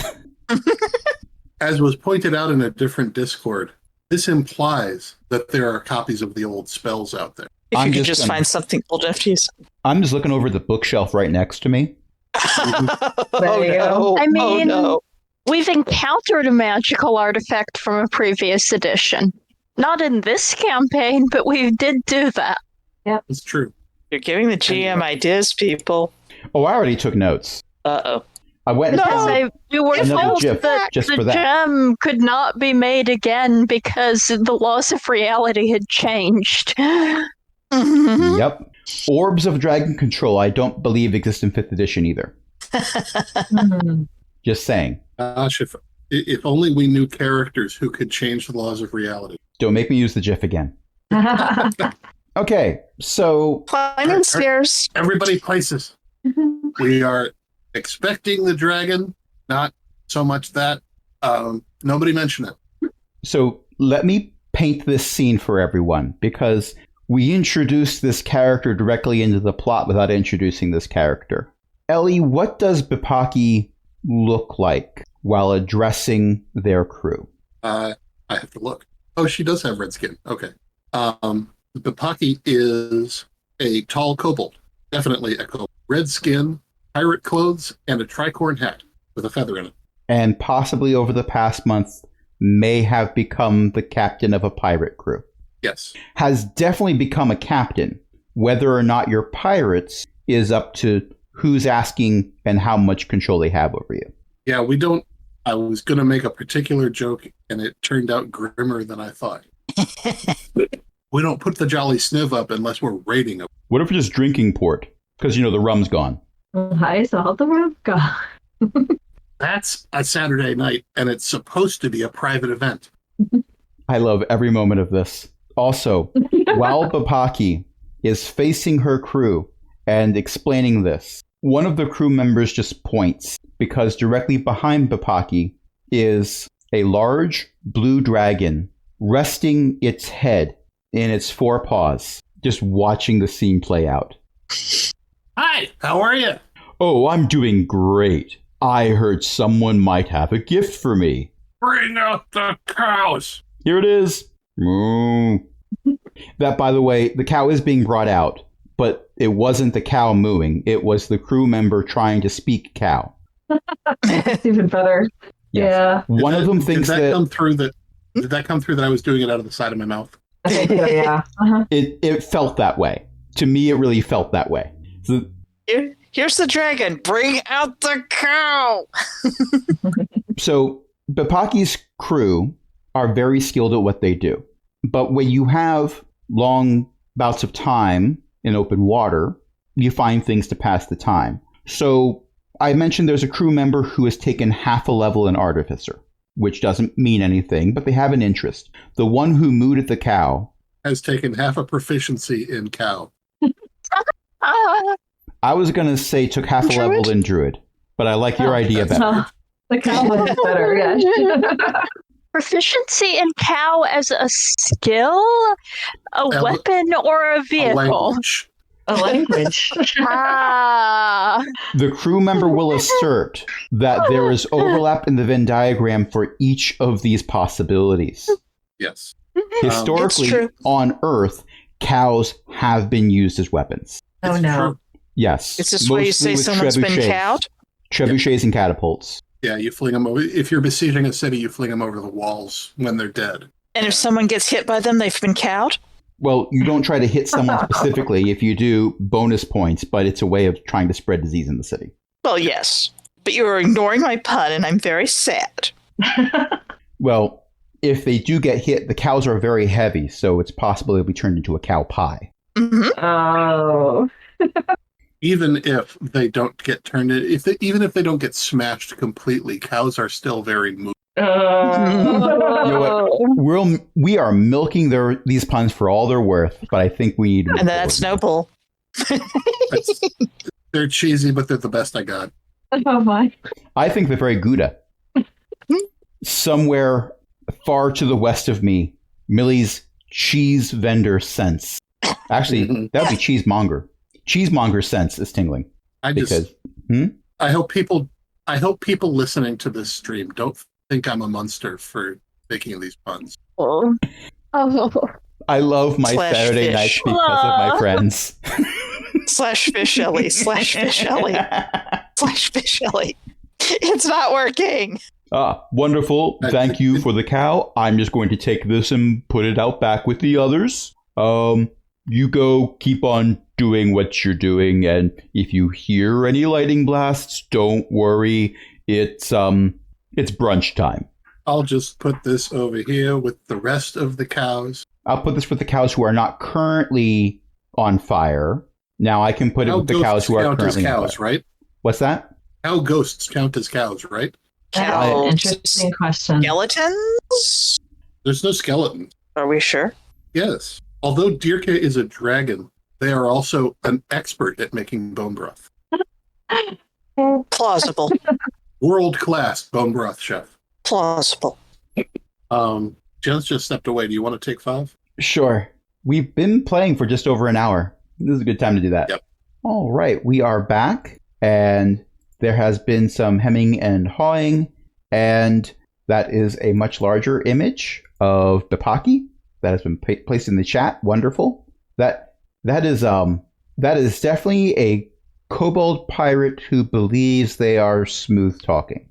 As was pointed out in a different Discord, this implies that there are copies of the old spells out there. If I'm you could just just gonna- find something old enough to use. I'm just looking over the bookshelf right next to me. Oh you no! I mean- oh no! We've encountered a magical artifact from a previous edition. Not in this campaign, but we did do that. It's true. You're giving the GM ideas, people. Oh, I already took notes. Uh-oh. I went and No! Because found you were another told GIF that just the for that. gem could not be made again because the laws of reality had changed. Yep. Orbs of Dragon Control, I don't believe exist in 5th edition either. Mhm. Just saying. Gosh, if only we knew characters who could change the laws of reality. Don't make me use the GIF again. Okay, so Climbing stairs. Everybody places. We are expecting the dragon, not so much that. Nobody mentioned it. let me paint this scene for everyone, because we introduced this character directly into the plot without introducing this character. Ellie, what does Bapaki look like while addressing their crew? I have to look. Oh, she does have red skin. Okay. Bapaki is a tall kobold. Definitely a kobold. Red skin, pirate clothes, and a tricorn hat with a feather in it. And possibly over the past month may have become the captain of a pirate crew. Yes. Has definitely become a captain. Whether or not you're pirates is up to who's asking and how much control they have over you. Yeah, we don't. I was going to make a particular joke, and it turned out grimmer than I thought. We don't put the Jolly Sniv up unless we're raiding them. What if we're just drinking port? Because, the rum's gone. I saw the room go. That's a Saturday night, and it's supposed to be a private event. I love every moment of this. Also, while Bapaki is facing her crew and explaining this, one of the crew members just points, because directly behind Bapaki is a large blue dragon resting its head in its forepaws, just watching the scene play out. Hi, how are you? Oh, I'm doing great. I heard someone might have a gift for me. Bring out the cows. Here it is. Moo. That, by the way, the cow is being brought out, but it wasn't the cow mooing. It was the crew member trying to speak cow. It's even better. Yes. Yeah. One of them thinks did that that come through that. Did that come through that I was doing it out of the side of my mouth? I think so, yeah. Uh-huh. it felt that way. To me, it really felt that way. So, Here's the dragon. Bring out the cow. so Bapaki's crew are very skilled at what they do. But when you have long bouts of time in open water, you find things to pass the time. So I mentioned there's a crew member who has taken half a level in Artificer, which doesn't mean anything, but they have an interest. The one who mooed at the cow, Has taken half a proficiency in cow. I was going to say took half a Druid? level in Druid, but I like your idea better. The cow one is better, yeah. Proficiency in cow as a skill, a Ele- weapon, or a A vehicle? language. A language. Ah, The crew member will assert that there is overlap in the Venn diagram for each of these possibilities. Yes. Historically, It's true. on Earth, cows have been used as weapons. Oh It's no. true. Yes. Is this why you mostly say with someone's been trebuchets. cowed? Trebuchets and catapults. Yeah, you fling them over. If you're besieging a city, you fling them over the walls when they're dead. And if someone gets hit by them, they've been cowed? Well, you don't try to hit someone specifically. If you do, bonus points, but it's a way of trying to spread disease in the city. Well, yes. But you are ignoring my pun, and I'm very sad. Well, if they do get hit, the cows are very heavy, so it's possible they'll be turned into a cow pie. Mm-hmm. Oh. Even if they don't get turned, even if they don't get smashed completely, cows are still very moving. You know what? We are milking these puns for all they're worth, but I think we need. And that's noble. They're cheesy, but they're the best I got. Oh my. I think they're very Gouda. Somewhere far to the west of me, Millie's cheese vendor sense. Actually, that would be cheesemonger. Cheesemonger sense is tingling. I hope people listening to this stream don't think I'm a monster for making these puns. Oh. I love my Slash Saturday fish. nights because of my friends. Slash fish Ellie. Slash fish Ellie. Slash fish Ellie. It's not working. Ah, wonderful. Thank you for the cow. I'm just going to take this and put it out back with the others. You go keep on doing what you're doing, and if you hear any lightning blasts, don't worry. It's brunch time. I'll just put this over here with the rest of the cows. I'll put this with the cows who are not currently on fire. Now I can put it with the cows who are currently on cows, fire. right? What's that? Cow ghosts count as cows, right? That's an interesting question. Skeletons? There's no skeleton. Are we sure? Yes. Although Dirka is a dragon, they are also an expert at making bone broth. Plausible. World-class bone broth chef. Plausible. Jen's just stepped away. Do you want to take 5? Sure. We've been playing for just over an hour. This is a good time to do that. Yep. All right. We are back, and there has been some hemming and hawing, and that is a much larger image of Bapaki that has been placed in the chat. Wonderful. That is definitely a kobold pirate who believes they are smooth talking.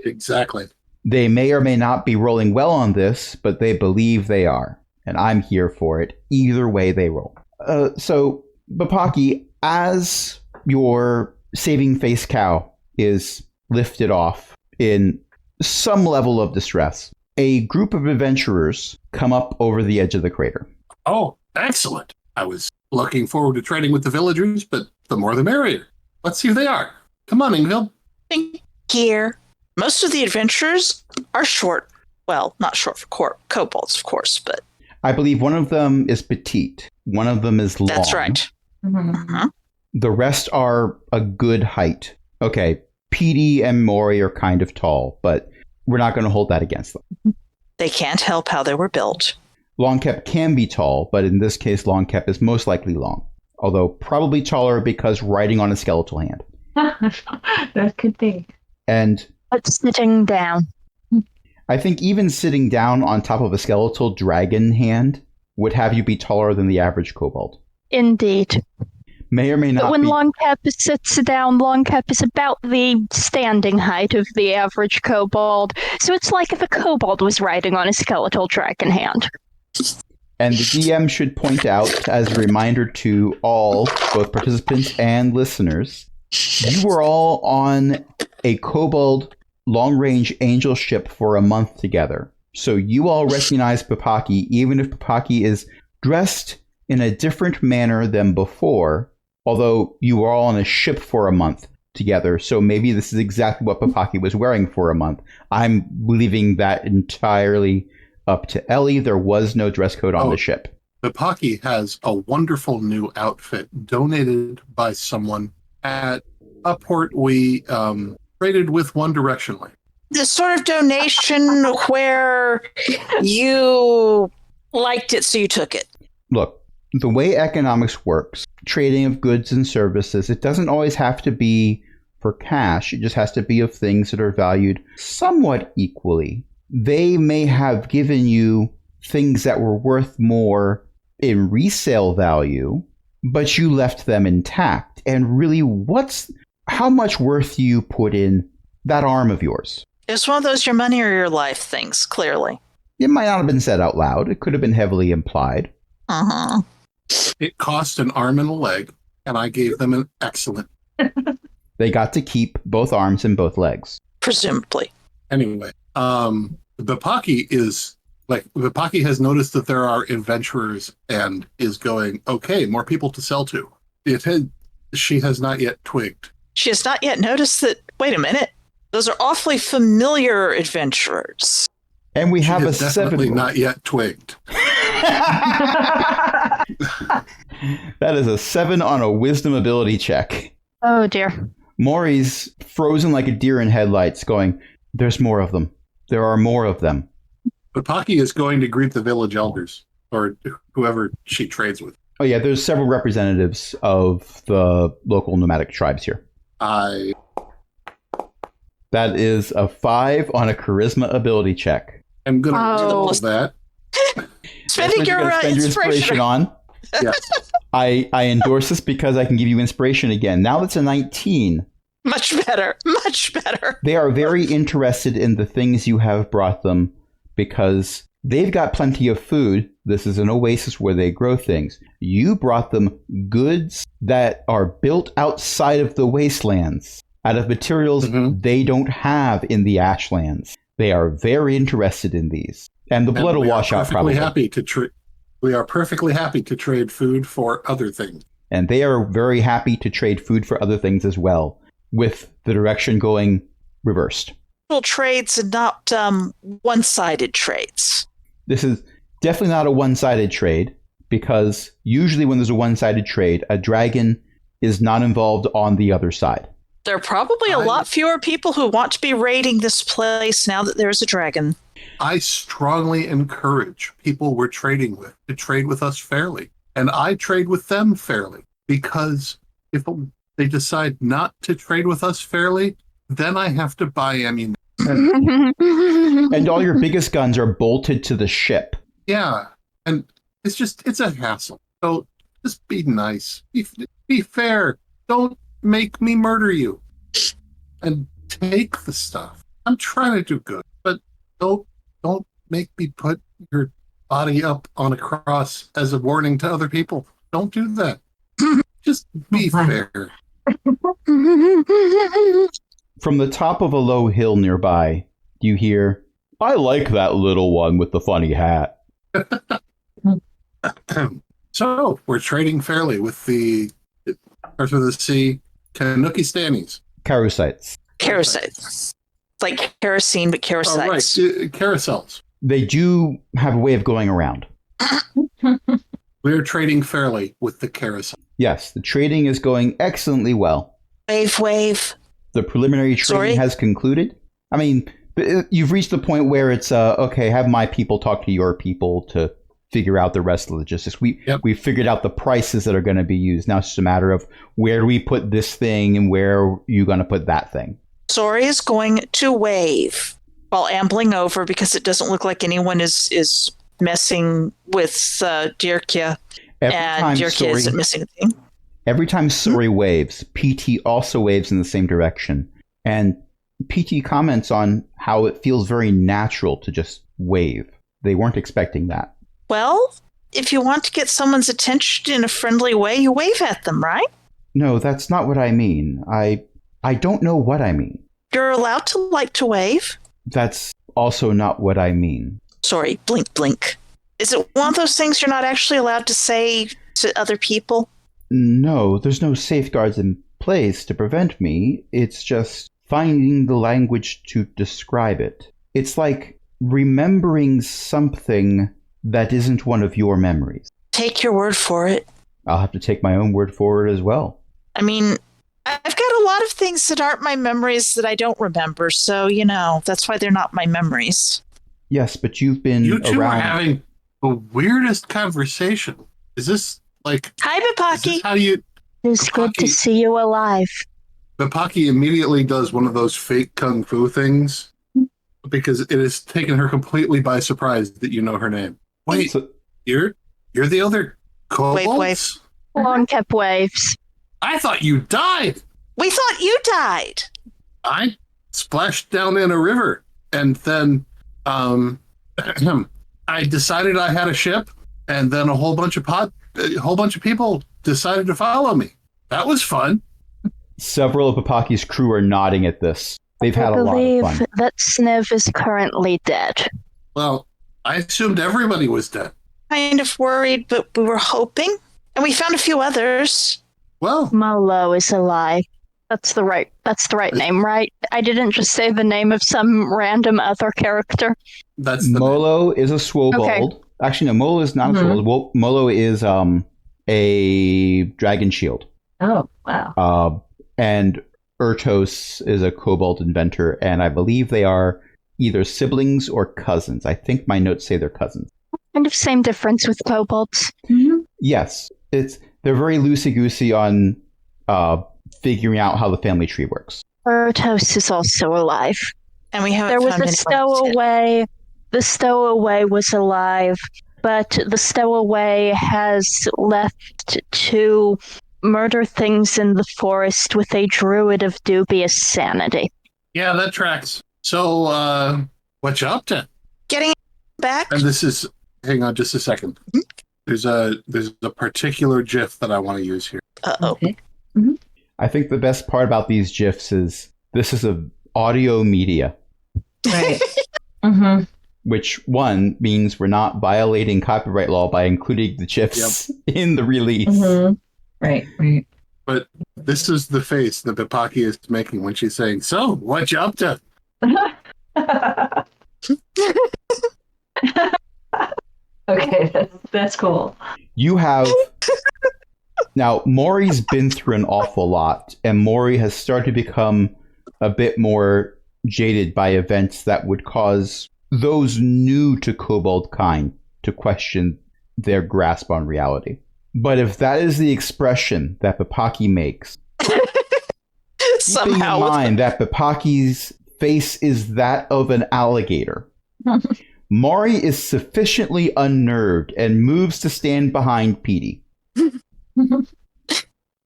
Exactly. They may or may not be rolling well on this, but they believe they are, and I'm here for it. Either way they roll. So, Bapaki, as your saving face cow is lifted off in some level of distress, a group of adventurers come up over the edge of the crater. Oh, excellent. I was looking forward to trading with the villagers, but the more the merrier. Let's see who they are. Come on, Ingvild. Here. Most of the adventurers are short. Well, not short for kobolds, of course, but... I believe one of them is petite. One of them is long. That's right. Mm-hmm. The rest are a good height. Okay, Petey and Maury are kind of tall, but we're not going to hold that against them. They can't help how they were built. Longcap can be tall, but in this case, Longcap is most likely long. Although probably taller because riding on a skeletal hand. That could be. And... But sitting down. I think even sitting down on top of a skeletal dragon hand would have you be taller than the average kobold. Indeed. May or may not but when be. Longcap sits down, Longcap is about the standing height of the average kobold. So it's like if a kobold was riding on a skeletal dragon hand. And the DM should point out, as a reminder to all, both participants and listeners, you were all on a kobold long-range angel ship for a month together. So you all recognize Bapaki, even if Bapaki is dressed in a different manner than before, although you were all on a ship for a month together. So maybe this is exactly what Bapaki was wearing for a month. I'm leaving that entirely up to Ellie. There was no dress code on the ship. Bapaki has a wonderful new outfit donated by someone at a port we traded with one directionally. The sort of donation where you liked it, so you took it. Look, the way economics works, trading of goods and services, it doesn't always have to be for cash. It just has to be of things that are valued somewhat equally. They may have given you things that were worth more in resale value, but you left them intact. And really, how much worth you put in that arm of yours? It's one of those your money or your life things, clearly. It might not have been said out loud. It could have been heavily implied. Uh-huh. It cost an arm and a leg, and I gave them an excellent. They got to keep both arms and both legs. Presumably. Anyway, Bapaki has noticed that there are adventurers and is going, okay, more people to sell to. She has not yet twigged. She has not yet noticed that, wait a minute, those are awfully familiar adventurers. And we She have has a definitely 7. not yet twigged. That is a 7 on a wisdom ability check. Oh dear. Maury's frozen like a deer in headlights, going, there's more of them. There are more of them. Bapaki is going to greet the village elders, or whoever she trades with. Oh yeah, there's several representatives of the local nomadic tribes here. That is a 5 on a charisma ability check. I'm going to Oh. roll that. Spending That's what you're your gonna spend your inspiration. on. Yes. I endorse this because I can give you inspiration again. Now that's a 19. Much better. Much better. They are very interested in the things you have brought them because they've got plenty of food. This is an oasis where they grow things. You brought them goods that are built outside of the wastelands, out of materials they don't have in the ashlands. They are very interested in these. And the blood will wash out probably. We are perfectly happy to trade food for other things. And they are very happy to trade food for other things as well, with the direction going reversed. Trades and not one-sided trades. This is definitely not a one-sided trade, because usually when there's a one-sided trade, a dragon is not involved on the other side. There are probably a lot fewer people who want to be raiding this place now that there's a dragon. I strongly encourage people we're trading with to trade with us fairly. And I trade with them fairly, because if they decide not to trade with us fairly, then I have to buy ammunition. And all your biggest guns are bolted to the ship. Yeah. And it's a hassle. So just be nice. Be fair. Don't make me murder you. And take the stuff. I'm trying to do good, but don't make me put your body up on a cross as a warning to other people. Don't do that. Just be fair. From the top of a low hill nearby, you hear, I like that little one with the funny hat. So, we're trading fairly with the Earth of the Sea Kanuki Stannies. Carusites. Kerosites. Like kerosene, but Oh, right. kerosites. Carousels. They do have a way of going around. We're trading fairly with the carousel. Yes, the trading is going excellently well. Wave. The preliminary trading has concluded. I mean, you've reached the point where it's, okay, have my people talk to your people to figure out the rest of the logistics. We figured out the prices that are going to be used. Now it's just a matter of where do we put this thing and where are you going to put that thing. Sori is going to wave while ambling over because it doesn't look like anyone is messing with Dirkia. And Dirkia isn't missing a thing. Every time Sori waves, PT also waves in the same direction. And PT comments on how it feels very natural to just wave. They weren't expecting that. Well, if you want to get someone's attention in a friendly way, you wave at them, right? No, that's not what I mean. I don't know what I mean. You're allowed to like to wave. That's also not what I mean. Sorry, blink, blink. Is it one of those things you're not actually allowed to say to other people? No, there's no safeguards in place to prevent me. It's just finding the language to describe it. It's like remembering something that isn't one of your memories. Take your word for it. I'll have to take my own word for it as well. I mean, I've got a lot of things that aren't my memories that I don't remember, so, that's why they're not my memories. Yes, but you've been You two around. are having the weirdest conversation. Is this like... Hi, Is Bapaki. this how you... It's good to see you alive. Bapaki immediately does one of those fake kung fu things because it has taken her completely by surprise that you know her name. Wait, So- you're the other kobolds? Wave. Long kept waves. I thought you died. We thought you died. I splashed down in a river, and then I decided I had a ship, and then a whole bunch of people decided to follow me. That was fun. Several of Papaki's crew are nodding at this. They've had a lot of I fun. believe that Sniv is currently dead. Well, I assumed everybody was dead. Kind of worried, but we were hoping. And we found a few others. Well, Molo is alive. That's the right name, right? I didn't just say the name of some random other character. that's the Molo is a swobold. Okay. Actually, no, Molo is not a swobold. Molo is a dragon shield. Oh, wow. And Ertos is a kobold inventor, and I believe they are either siblings or cousins. I think my notes say they're cousins. Kind of same difference with kobolds. Mm-hmm. Yes, they're very loosey-goosey on figuring out how the family tree works. Ertos is also alive. And we haven't There was found a anyone else yet. stowaway. The stowaway was alive, but the stowaway has left to murder things in the forest with a druid of dubious sanity. Yeah, that tracks. So, what you up to? Getting back? And this is, hang on just a second. There's a particular GIF that I want to use here. Uh-oh. Okay. I think the best part about these GIFs is this is a audio media, Right. Mm-hmm. which one means we're not violating copyright law by including the GIFs in the release. Mm-hmm. Right. But this is the face that Bipaki is making when she's saying, "So, what you up to?" Okay, that's cool. You have now. Maury's been through an awful lot, and Maury has started to become a bit more jaded by events that would cause those new to Kobold kind to question their grasp on reality. But if that is the expression that Bipaki makes, keeping Somehow. in mind that Bipaki's face is that of an alligator, Maury is sufficiently unnerved and moves to stand behind Petey.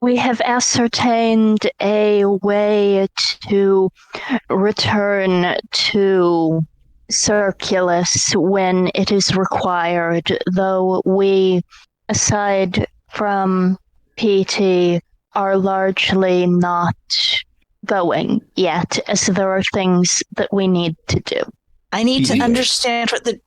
We have ascertained a way to return to Circulus when it is required, though we, aside from PT, are largely not going yet, as there are things that we need to do. I need to Yeah. understand what the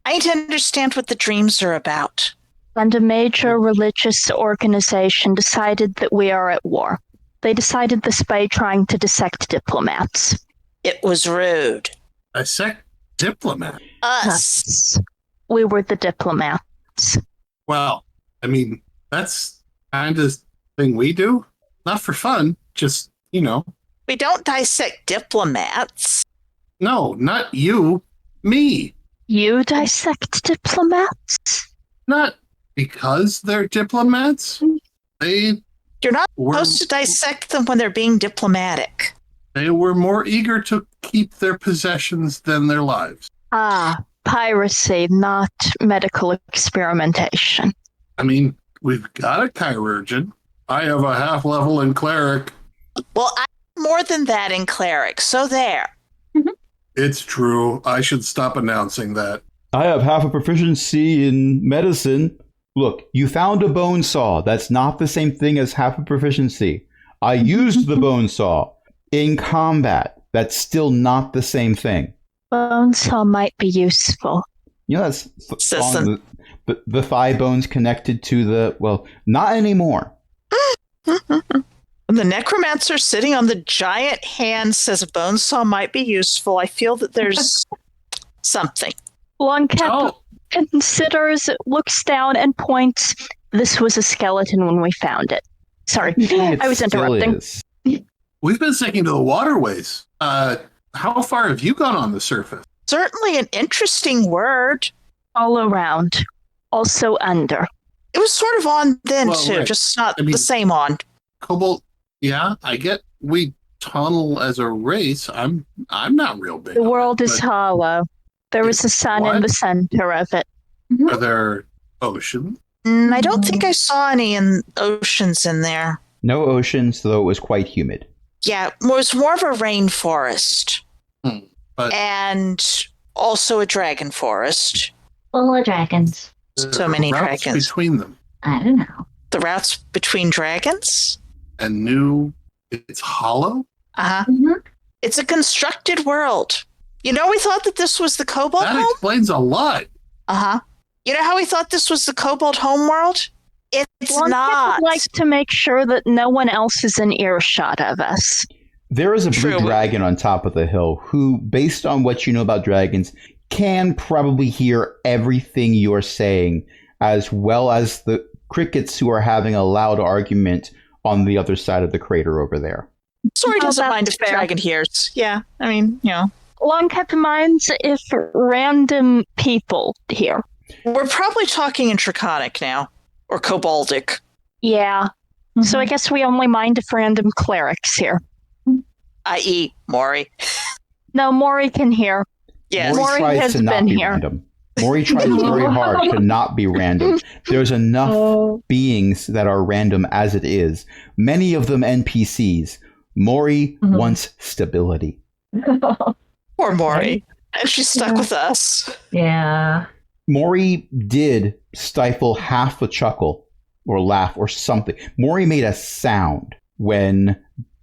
I need to understand what the dreams are about. And a major religious organization decided that we are at war. They decided this by trying to dissect diplomats. It was rude. Dissect diplomat. Us. We were the diplomats. Well, I mean, that's kind of thing we do. Not for fun, just, We don't dissect diplomats. no, not you, me. You dissect diplomats? Not because they're diplomats. They You're not were, supposed to dissect them when they're being diplomatic. they were more eager to keep their possessions than their lives. Ah, piracy, not medical experimentation. I mean, we've got a chirurgeon. I have a half level in cleric. Well, I'm more than that in cleric, so there. It's true. I should stop announcing that. I have half a proficiency in medicine. Look, you found a bone saw. That's not the same thing as half a proficiency. I used the bone saw in combat. That's still not the same thing. Bone saw might be useful. You know, that's Listen. the thigh bones connected to the, well, not anymore. The necromancer sitting on the giant hand says a bone saw might be useful. I feel that there's something. Longcap Oh, considers, looks down, and points. This was a skeleton when we found it. Sorry, I was Still interrupting. is. we've been sticking to the waterways. How far have you gone on the surface? Certainly an interesting word. All around. Also under. It was sort of on then, Well, too, right. just not I mean- the same on. Cobalt, yeah, I get we tunnel as a race. I'm not real big. The on world it, is but hollow. There is a sun in What? the center of it. Are there oceans? I don't think I saw any in oceans in there. No oceans, though it was quite humid. Yeah, it was more of a rainforest. But And also a dragon forest. Full of dragons. So many routes dragons. between them, I don't know. The routes between dragons? and knew it's hollow. Uh-huh. Mhm. It's a constructed world. You know, we thought that this was the Kobold That home? explains a lot. Uh-huh. You know how we thought this was the Kobold home world? It's Well, not. I'd like to make sure that no one else is in earshot of us. There is a blue True. dragon on top of the hill who, based on what you know about dragons, can probably hear everything you're saying, as well as the crickets who are having a loud argument on the other side of the crater over there. Sorry, Oh, doesn't mind if that's the fair. dragon hears. Yeah, I mean, you know. Long kept in mind if random people here. We're probably talking in Draconic now. Or Koboldic. Yeah. So I guess we only mind if random clerics here. I.e. Maury. No, Maury can hear. Yes. Maury tries has to not been be here. random. Maury tries very hard to not be random. There's enough Oh. beings that are random as it is. Many of them NPCs. Maury Mhm. wants stability. Poor Maury. And she's stuck with us. Yeah. Maury did stifle half a chuckle or laugh or something. Maury made a sound when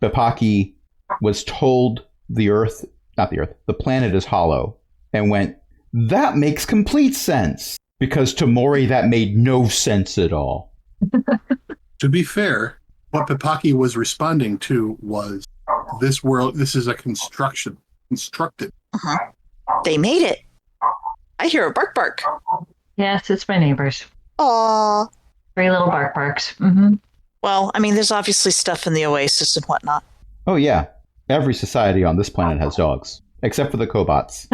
Bapaki was told the planet is hollow, and went, "That makes complete sense." Because to Maury, that made no sense at all. To be fair, what Pipaki was responding to was this world. This is a constructed. Uh-huh. They made it. I hear a bark bark. Yes, it's my neighbors. Aw. 3 little bark barks. Mm-hmm. Well, I mean, there's obviously stuff in the Oasis and whatnot. Oh yeah, every society on this planet has dogs, except for the Kobots.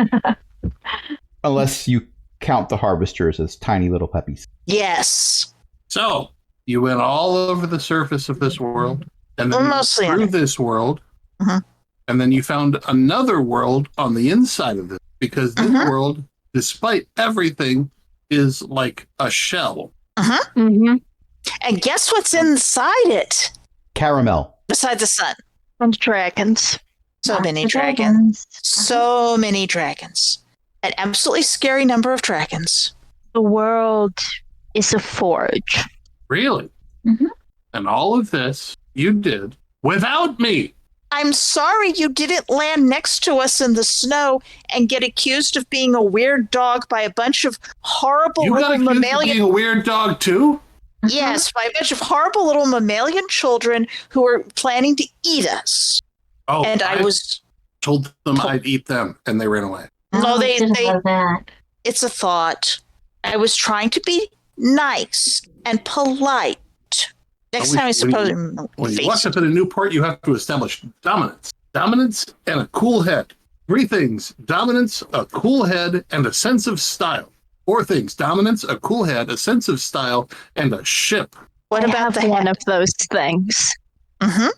Unless you count the Harvesters as tiny little puppies. Yes. So you went all over the surface of this world, and then you went Mostly through under. this world, Mhm. and then you found another world on the inside of it, because this Mhm. world, despite everything, is like a shell. Mm-hmm. And guess what's inside it? Caramel. Besides the sun. And dragons. So many dragons. So many dragons. An absolutely scary number of dragons. The world is a forge. Really? Mhm. And all of this you did without me. I'm sorry you didn't land next to us in the snow and get accused of being a weird dog by a bunch of horrible You got little accused of mammalian. being a weird dog too? Yes, by a bunch of horrible little mammalian children who were planning to eat us. Oh, And I was. told them I'd eat them, and they ran away. No, they- didn't they- have that. It's a thought. I was trying to be nice and polite. Next time I suppose. When you walk up in a new port, you have to establish dominance. Dominance and a cool head. 3 things: dominance, a cool head, and a sense of style. 4 things: dominance, a cool head, a sense of style, and a ship. What I about have the one head? of those things. Mm-hmm.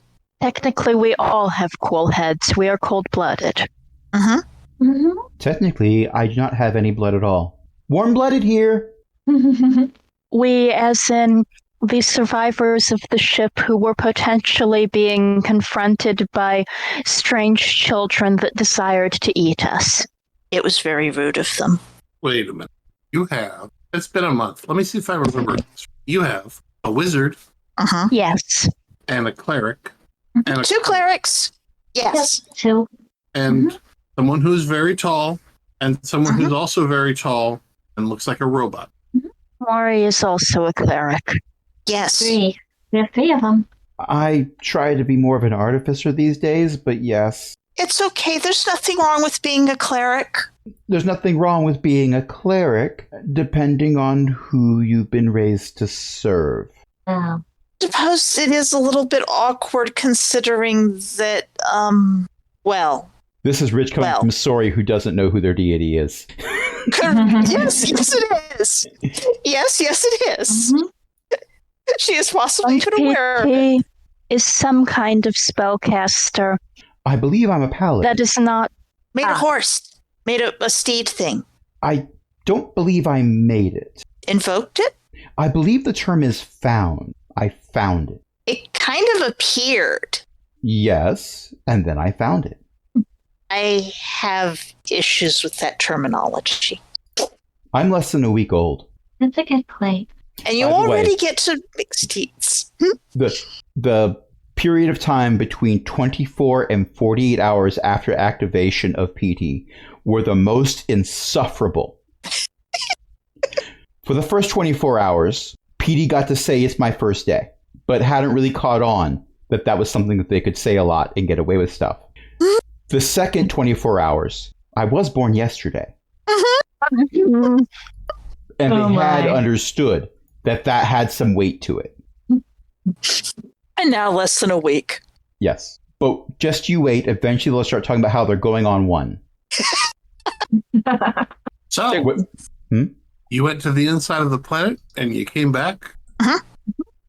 Technically, we all have cool heads. We are cold-blooded. Mm-hmm. Mhm. Technically, I do not have any blood at all. Warm-blooded here. We, as in the survivors of the ship who were potentially being confronted by strange children that desired to eat us. It was very rude of them. Wait a minute. You have. It's been a month. Let me see if I remember. You have a wizard Uh-huh. Yes. and a cleric and a 2 clerics. Yes. So, and someone who's very tall and someone who's also very tall and looks like a robot. Maury is also a cleric. Yes. 3. We have 3 of them. I try to be more of an artificer these days, but yes. It's okay. There's nothing wrong with being a cleric. There's nothing wrong with being a cleric, depending on who you've been raised to serve. Oh. Suppose it is a little bit awkward considering that, well, This is Rich coming Well. from Sori, who doesn't know who their deity is. yes, it is. Yes, it is. Mhm. She is possibly unaware of it. He is some kind of spellcaster. I believe I'm a paladin. That is not. Made a horse. Made a steed thing. I don't believe I made it. Invoked it? I believe the term is found. I found it. It kind of appeared. Yes, and then I found it. I have issues with that terminology. I'm less than a week old. That's a good point. And you By the way- already get to mixed teats. The period of time between 24 and 48 hours after activation of PT were the most insufferable. For the first 24 hours, PD got to say it's my first day, but hadn't really caught on that that was something that they could say a lot and get away with stuff. The second 24 hours, I was born yesterday, and Oh they had my. understood that that had some weight to it. And now less than a week. Yes. But just you wait. Eventually they'll start talking about how they're going on one. So, What- you went to the inside of the planet and you came back?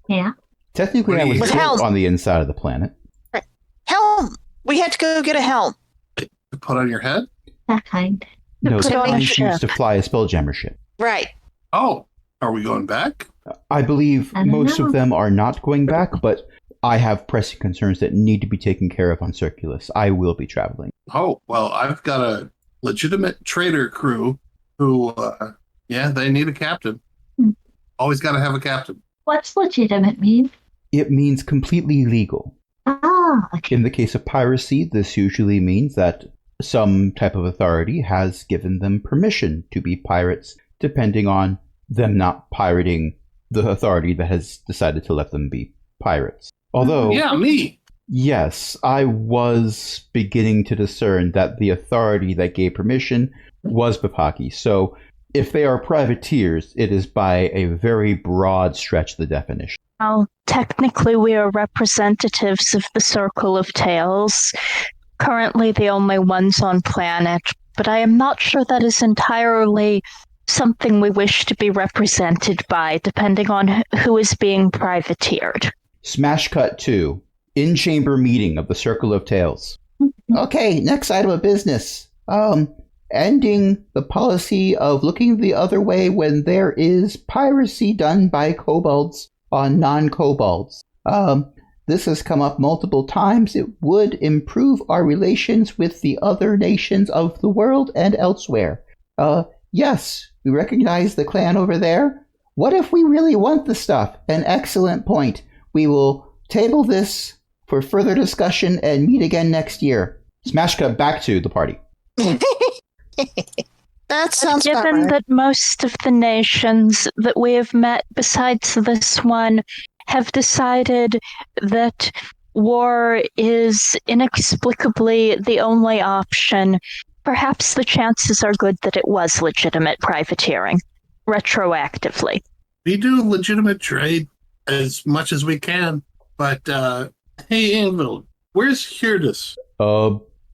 Yeah. Technically, I was With built helm. on the inside of the planet. Helm! We had to go get a helm. To put on your head? That kind. No, Put the it on a planes ship. used to fly a Spelljammer ship. Right. Oh, are we going back? I believe I don't most know. of them are not going back, but I have pressing concerns that need to be taken care of on Circulus. I will be traveling. Oh, well, I've got a legitimate trader crew who, they need a captain. Hmm. Always got to have a captain. What's legitimate mean? It means completely legal. Ah, okay. In the case of piracy, this usually means that some type of authority has given them permission to be pirates, depending on them not pirating the authority that has decided to let them be pirates. Although, Yeah, me. yes, I was beginning to discern that the authority that gave permission was Bapaki. So if they are privateers, it is by a very broad stretch of the definition. Well, technically, we are representatives of the Circle of Tales, currently the only ones on planet, but I am not sure that is entirely something we wish to be represented by, depending on who is being privateered. Smash cut 2. In-chamber meeting of the Circle of Tales. Okay, next item of business. Ending the policy of looking the other way when there is piracy done by kobolds on non-kobolds. This has come up multiple times. It would improve our relations with the other nations of the world and elsewhere. Yes, we recognize the clan over there. What if we really want the stuff? An excellent point. We will table this for further discussion and meet again next year. Smash cut back to the party. That sounds about Given right. that most of the nations that we have met besides this one have decided that war is inexplicably the only option, perhaps the chances are good that it was legitimate privateering, retroactively. We do legitimate trade as much as we can. But, hey, Anvil, where's Herdus?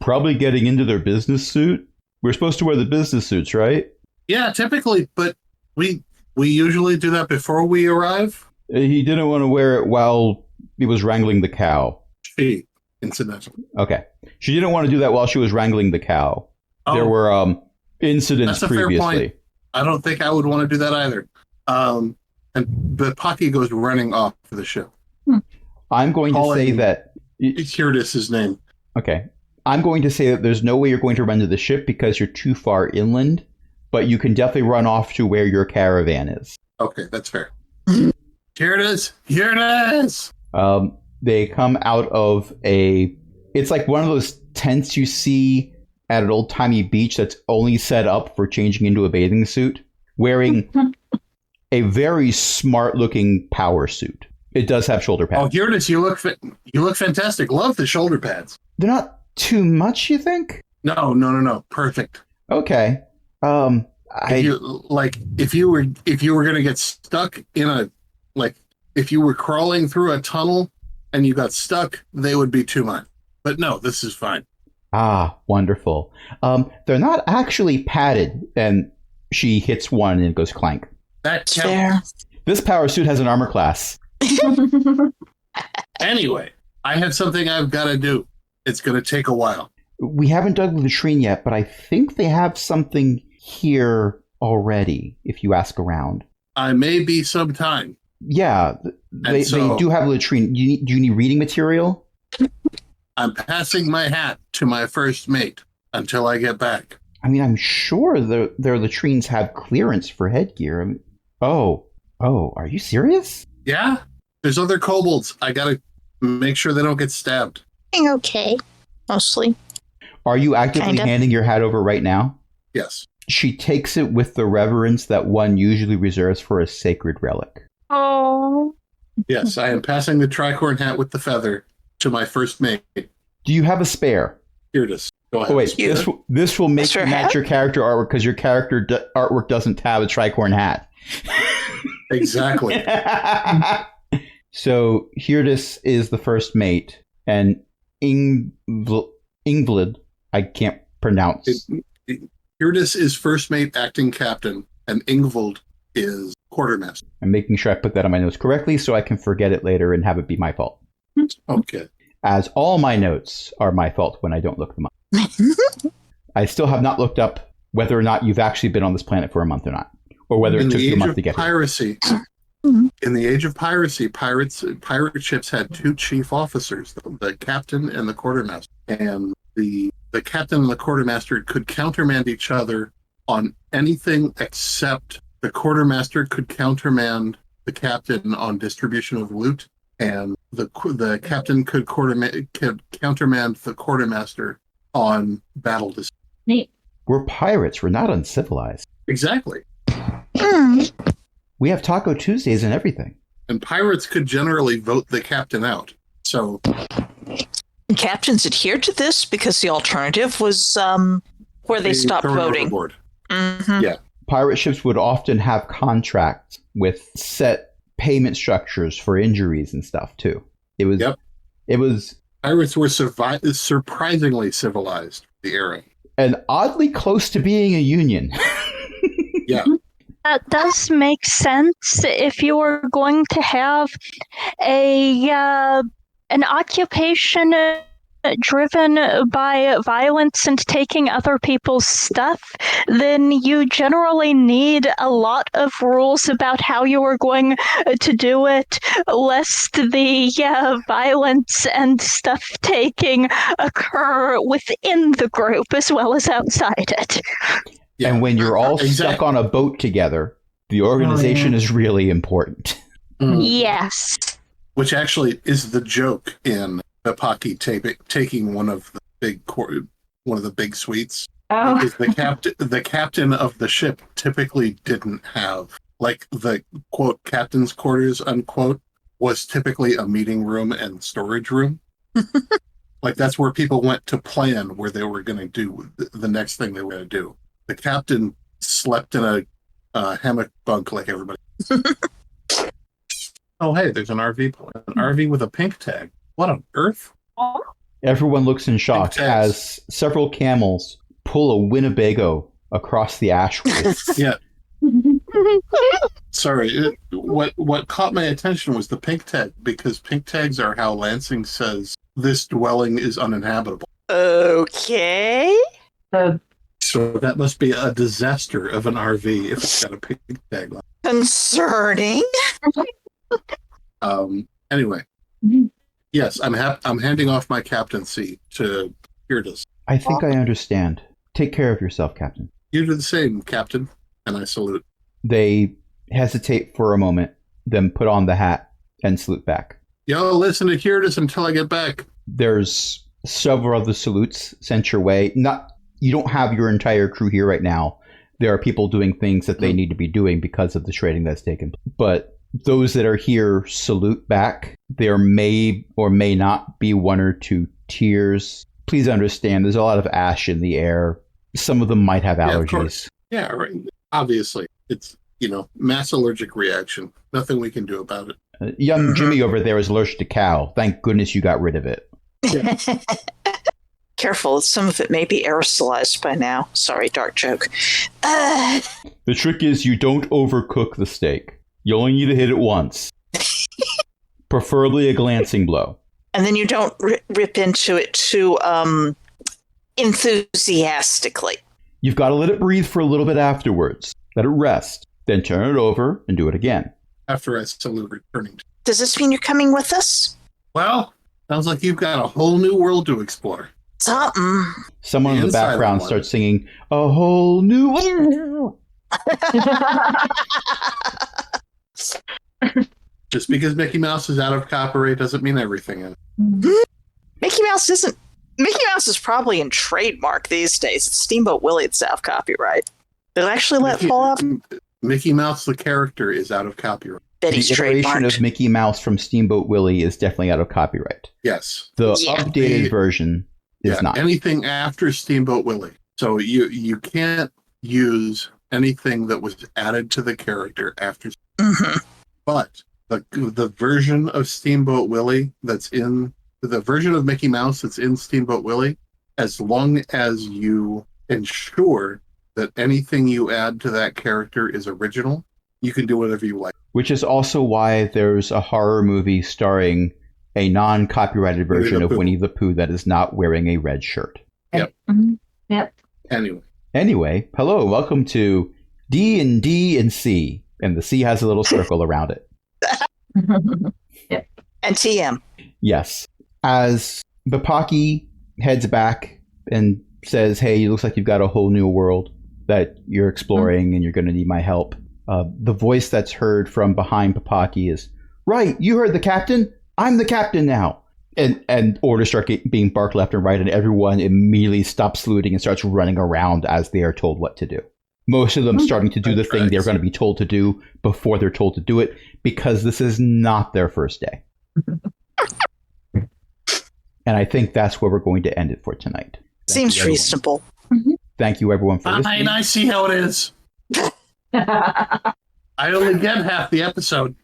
Probably getting into their business suit. We're supposed to wear the business suits, right? Yeah, typically, but we usually do that before we arrive. He didn't want to wear it while he was wrangling the cow. She, incidentally. Okay. She didn't want to do that while she was wrangling the cow. There Oh, were incidents That's a fair previously. point. I don't think I would want to do that either. But Pocky goes running off for the ship. I'm going to say Calling- that... Herdus, his name. Okay. I'm going to say that there's no way you're going to run to the ship because you're too far inland, but you can definitely run off to where your caravan is. Okay, that's fair. Here it is. Here it is. They come out of it's like one of those tents you see at an old-timey beach that's only set up for changing into a bathing suit, wearing a very smart-looking power suit. It does have shoulder pads. Oh, here it is. You look fantastic. Love the shoulder pads. They're not too much, you think? No. Perfect. Okay. If you were gonna get stuck in if you were crawling through a tunnel and you got stuck, they would be too much. But no, this is fine. Ah, wonderful. They're not actually padded, and she hits one and it goes clank. That Fair. counts. This power suit has an armor class. Anyway, I have something I've got to do. It's gonna take a while. We haven't dug the latrine yet, but I think they have something here already, if you ask around. I may be some time, Yeah, they do have a latrine. Do you need reading material? I'm passing my hat to my first mate until I get back. I mean, I'm sure their latrines have clearance for headgear. I mean, are you serious? Yeah? There's other kobolds. I gotta make sure they don't get stabbed. Okay, mostly. Are you actively Kinda. handing your hat over right now? Yes. She takes it with the reverence that one usually reserves for a sacred relic. Oh. Yes, I am passing the tricorn hat with the feather to my first mate. Do you have a spare? Here it is. Go ahead. Oh wait, this will make you Extra match hat? your character artwork because your character artwork doesn't have a tricorn hat. Exactly. So Hirtis is the first mate, and Ingvlid, I can't pronounce. Hirtis is first mate acting captain, and Ingvold is quartermaster. I'm making sure I put that on my notes correctly so I can forget it later and have it be my fault. Okay. As all my notes are my fault when I don't look them up. I still have not looked up whether or not you've actually been on this planet for a month or not, or whether it took you a month to get here. Piracy, in the age of piracy, pirate ships had two chief officers, the captain and the quartermaster. And the captain and the quartermaster could countermand each other on anything except the quartermaster could countermand the captain on distribution of loot, and the captain could countermand the quartermaster on battle decisions. Neat. We're pirates. We're not uncivilized. Exactly. We have Taco Tuesdays and everything. And pirates could generally vote the captain out. So Captains adhered to this because the alternative was where they stopped throw it voting. overboard. Mm-hmm. Yeah. Pirate ships would often have contracts with set payment structures for injuries and stuff too. It was. Yep. It was. Pirates were surprisingly civilized the era. And oddly close to being a union. Yeah. That does make sense if you were going to have an occupation driven by violence and taking other people's stuff, then you generally need a lot of rules about how you are going to do it, lest the violence and stuff taking occur within the group as well as outside it. Yeah. And when you're all Exactly. stuck on a boat together, the organization is really important. Yes. Which actually is the joke in Apaki taking one of the big suites. Oh. Because the captain of the ship typically didn't have, like, the quote captain's quarters unquote was typically a meeting room and storage room. Like that's where people went to plan where they were going to do the next thing they were going to do. The captain slept in a hammock bunk like everybody. Oh, hey, there's an RV. An RV with a pink tag. What on earth? Everyone looks in shock Pink tags. as several camels pull a Winnebago across the ashways. Yeah. Sorry. What caught my attention was the pink tag, because pink tags are how Lansing says this dwelling is uninhabitable. Okay. So that must be a disaster of an RV if it's got a pink tag line. Concerning. Anyway, yes, I'm handing off my captaincy to Hirtis. I think I understand. Take care of yourself, Captain. You do the same, Captain, and I salute. They hesitate for a moment, then put on the hat and salute back. Yo, listen to Hirtis until I get back. There's several other salutes sent your way. You don't have your entire crew here right now. There are people doing things that they need to be doing because of the trading that's taken place. But those that are here salute back. There may or may not be one or two tears. Please understand, there's a lot of ash in the air. Some of them might have Yeah, of allergies. course. Yeah, right. Obviously, it's, mass allergic reaction. Nothing we can do about it. Young Jimmy over there is allergic to cow. Thank goodness you got rid of it. Careful, some of it may be aerosolized by now. Sorry, dark joke. The trick is you don't overcook the steak. You only need to hit it once. Preferably a glancing blow. And then you don't rip into it too enthusiastically. You've got to let it breathe for a little bit afterwards. Let it rest. Then turn it over and do it again. after I salute returning to. Does this mean you're coming with us? Well, sounds like you've got a whole new world to explore. Something. Someone in the Inside background one. starts singing a whole new world. Just because Mickey Mouse is out of copyright doesn't mean everything is. Mickey Mouse isn't. Mickey Mouse is probably in trademark these days. It's Steamboat Willie that's out of copyright. They'll actually let fall off. Mickey Mouse, the character, is out of copyright. Betty's The iteration trademarked. of Mickey Mouse from Steamboat Willie is definitely out of copyright. Yes. The Yeah. updated version is not. Anything after Steamboat Willie. So you can't use anything that was added to the character after. Mhm. But the version of Steamboat Willie that's in the version of Mickey Mouse that's in Steamboat Willie, as long as you ensure that anything you add to that character is original, you can do whatever you like. Which is also why there's a horror movie starring a non-copyrighted version of Winnie the Pooh that is not wearing a red shirt. Mhm. Yep. Anyway, Anyway, hello, welcome to D and C, and the C has a little circle around it. And TM. Yes. As Bapaki heads back and says, hey, it looks like you've got a whole new world that you're exploring and you're going to need my help. The voice that's heard from behind Bapaki is, right, you heard the captain? I'm the captain now. And orders start being barked left and right, and everyone immediately stops saluting and starts running around as they are told what to do. Most of them starting to do the thing they're going to be told to do before they're told to do it, because this is not their first day. And I think that's where we're going to end it for tonight. Seems reasonable. Thank you, everyone, for listening. I see how it is. I only get half the episode.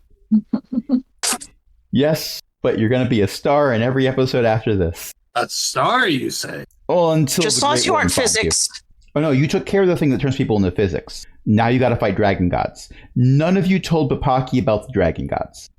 Yes, but you're going to be a star in every episode after this. A star, you say? Oh, until Just as the long as Great you One aren't finds you. physics. Oh no, you took care of the thing that turns people into physics. Now you got to fight dragon gods. None of you told Bapaki about the dragon gods.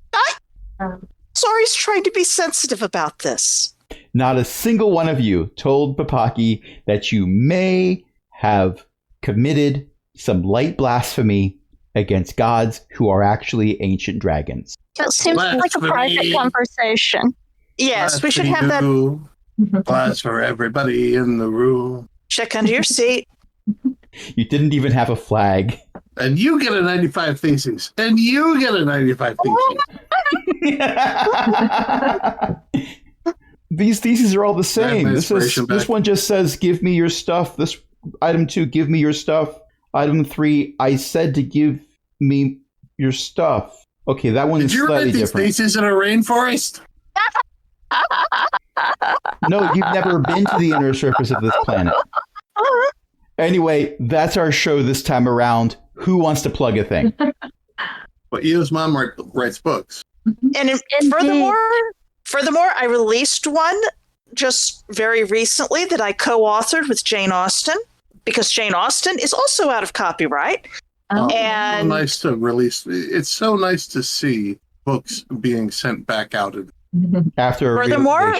Sorry's trying to be sensitive about this. Not a single one of you told Bapaki that you may have committed some light blasphemy against gods who are actually ancient dragons. It seems like a private Blasphemy. conversation. Yes, we should have that. Class for everybody in the room. Check under your seat. You didn't even have a flag. And you get a 95 theses. And you get a 95 theses. These theses are all the same. Grab my This inspiration this back. one just says, give me your stuff. This item 2, give me your stuff. Item 3, I said to give me your stuff. Okay, that one Did is you slightly write these different. theses in a rainforest? No, you've never been to the inner surface of this planet. Anyway, that's our show this time around. Who wants to plug a thing? But Eo's mom writes books. And furthermore, I released one just very recently that I co-authored with Jane Austen, because Jane Austen is also out of copyright. Oh. And- so nice to release. It's so nice to see books being sent back out After a Furthermore-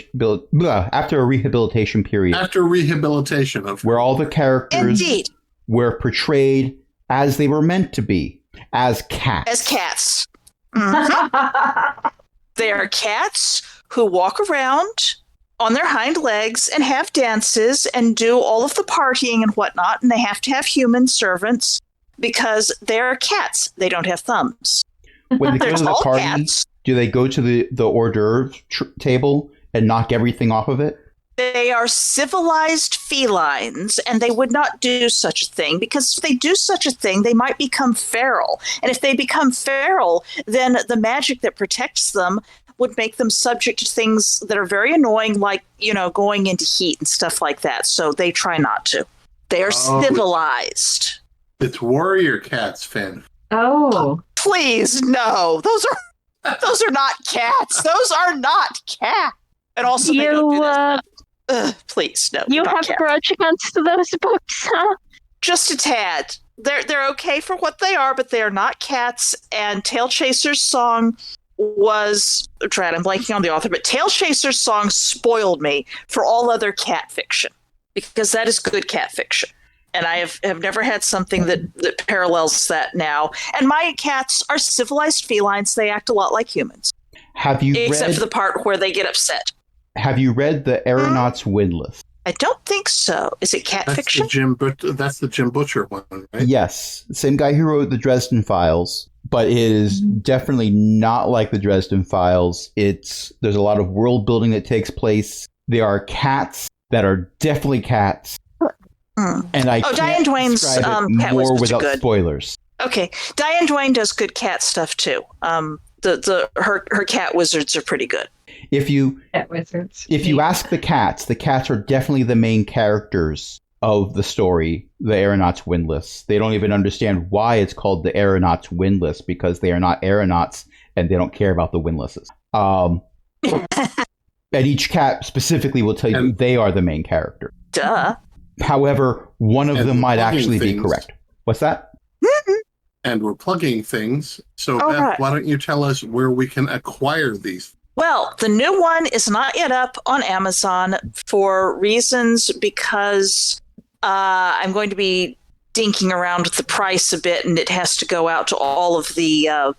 after a rehabilitation period after rehabilitation of where all the characters Indeed, were portrayed as they were meant to be, as cats. as cats. Mhm. They are cats who walk around on their hind legs and have dances and do all of the partying and whatnot, and they have to have human servants because they're cats. They don't have thumbs. When they They're go to the tall party, cats. do they go to the hors d'oeuvre table and knock everything off of it? They are civilized felines, and they would not do such a thing, because if they do such a thing, they might become feral. And if they become feral, then the magic that protects them would make them subject to things that are very annoying, like, going into heat and stuff like that. So they try not to. They are Oh. civilized. It's warrior cats, Finn. Oh. Please, no. Those are not cats. Those are not cats. And also, they don't do this. Please, no. You not have a cats. grudge against those books, huh? Just a tad. They're okay for what they are, but they are not cats. And Tail Chaser's song was I'm blanking on the author, but Tail Chaser's song spoiled me for all other cat fiction, because that is good cat fiction. And I have never had something that parallels that now. And my cats are civilized felines. They act a lot like humans. Have you Except for the read? part where they get upset. Have you read the Aeronauts Windlass? I don't think so. Is it cat fiction? That's the Jim Butcher one, right? Yes, same guy who wrote the Dresden Files, but it is definitely not like the Dresden Files. There's a lot of world building that takes place. There are cats that are definitely cats, and I can't Diane Duane's describe it cat more wizards are without good. spoilers. Okay, Diane Duane does good cat stuff too. Her cat wizards are pretty good. If you Cat wizards. ask the cats are definitely the main characters of the story, the Aeronauts Windlass. They don't even understand why it's called the Aeronauts Windlass because they are not aeronauts and they don't care about the windlasses. And each cat specifically will tell you they are the main character. Duh. However, one of them might plugging actually be things. correct. What's that? And we're plugging things. So, All Beth, right. why don't you tell us where we can acquire these? Well, the new one is not yet up on Amazon for reasons because I'm going to be dinking around with the price a bit, and it has to go out to all of the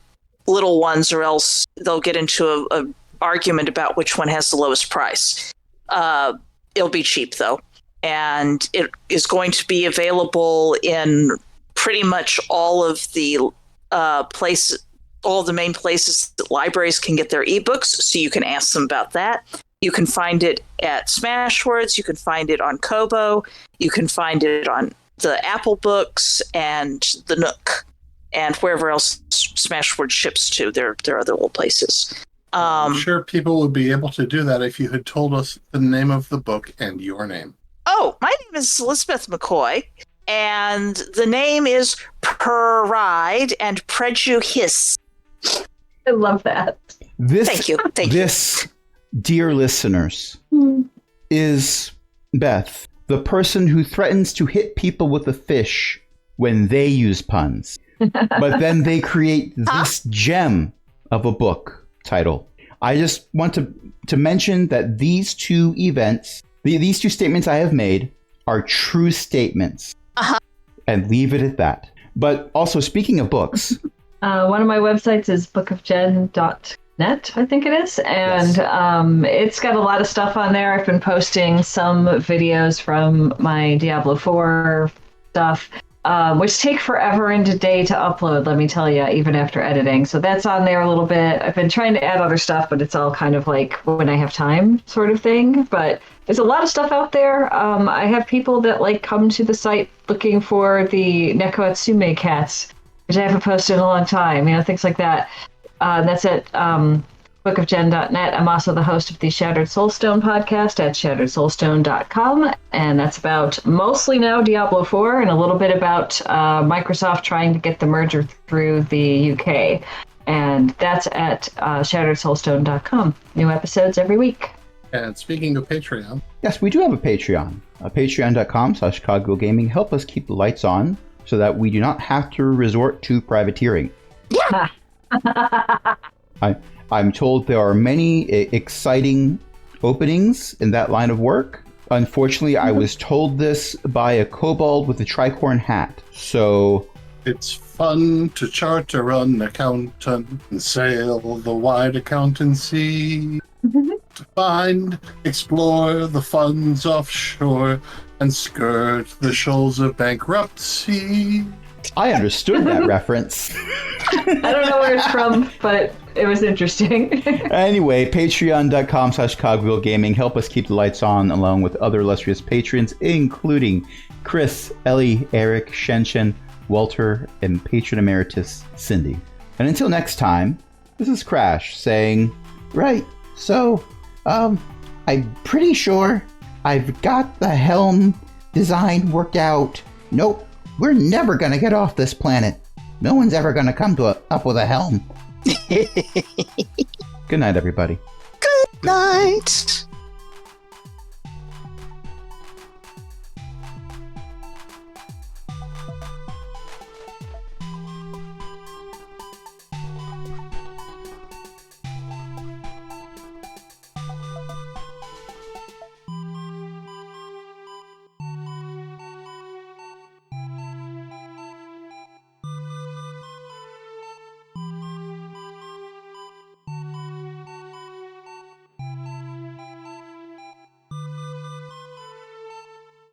little ones, or else they'll get into a argument about which one has the lowest price. It'll be cheap though, and it is going to be available in pretty much all of the places. All the main places that libraries can get their ebooks, so you can ask them about that. You can find it at Smashwords. You can find it on Kobo. You can find it on the Apple Books and the Nook, and wherever else Smashwords ships to. There are other little places. I'm sure people would be able to do that if you had told us the name of the book and your name. Oh, my name is Elizabeth McCoy, and the name is Pride and Prejudice. I love that. Thank you. This, dear listeners, is Beth, the person who threatens to hit people with a fish when they use puns. But then they create this gem of a book title. I just want to mention that these two events, these two statements I have made are true statements. And leave it at that. But also, speaking of books... One of my websites is bookofjen.net, I think it is. And it's got a lot of stuff on there. I've been posting some videos from my Diablo 4 stuff, which take forever and a day to upload, let me tell you, even after editing. So that's on there a little bit. I've been trying to add other stuff, but it's all kind of like when I have time sort of thing. But there's a lot of stuff out there. I have people that like come to the site looking for the Neko Atsume cats, which I haven't posted in a long time, things like that. That's at bookofjen.net. I'm also the host of the Shattered Soulstone podcast at shatteredsoulstone.com, and that's about mostly now Diablo 4 and a little bit about Microsoft trying to get the merger through the UK. And that's at shatteredsoulstone.com. New episodes every week. And speaking of Patreon... Yes, we do have a Patreon. Patreon.com/cogwheelgaming. Help us keep the lights on, so that we do not have to resort to privateering. Yeah. I'm told there are many exciting openings in that line of work. Unfortunately, I was told this by a kobold with a tricorn hat. So... It's fun to charter an accountant and sail the wide accountancy. To find, explore the funds offshore and skirt the shoals of bankruptcy. I understood that reference. I don't know where it's from, but it was interesting. Anyway, patreon.com/cogwheelgaming. Help us keep the lights on, along with other illustrious patrons, including Chris, Ellie, Eric, Shenshen, Walter, and patron emeritus Cindy. And until next time, this is Crash saying, right, so, I'm pretty sure I've got the helm design worked out. Nope, we're never gonna get off this planet. No one's ever gonna come up with a helm. Good night, everybody. Good night.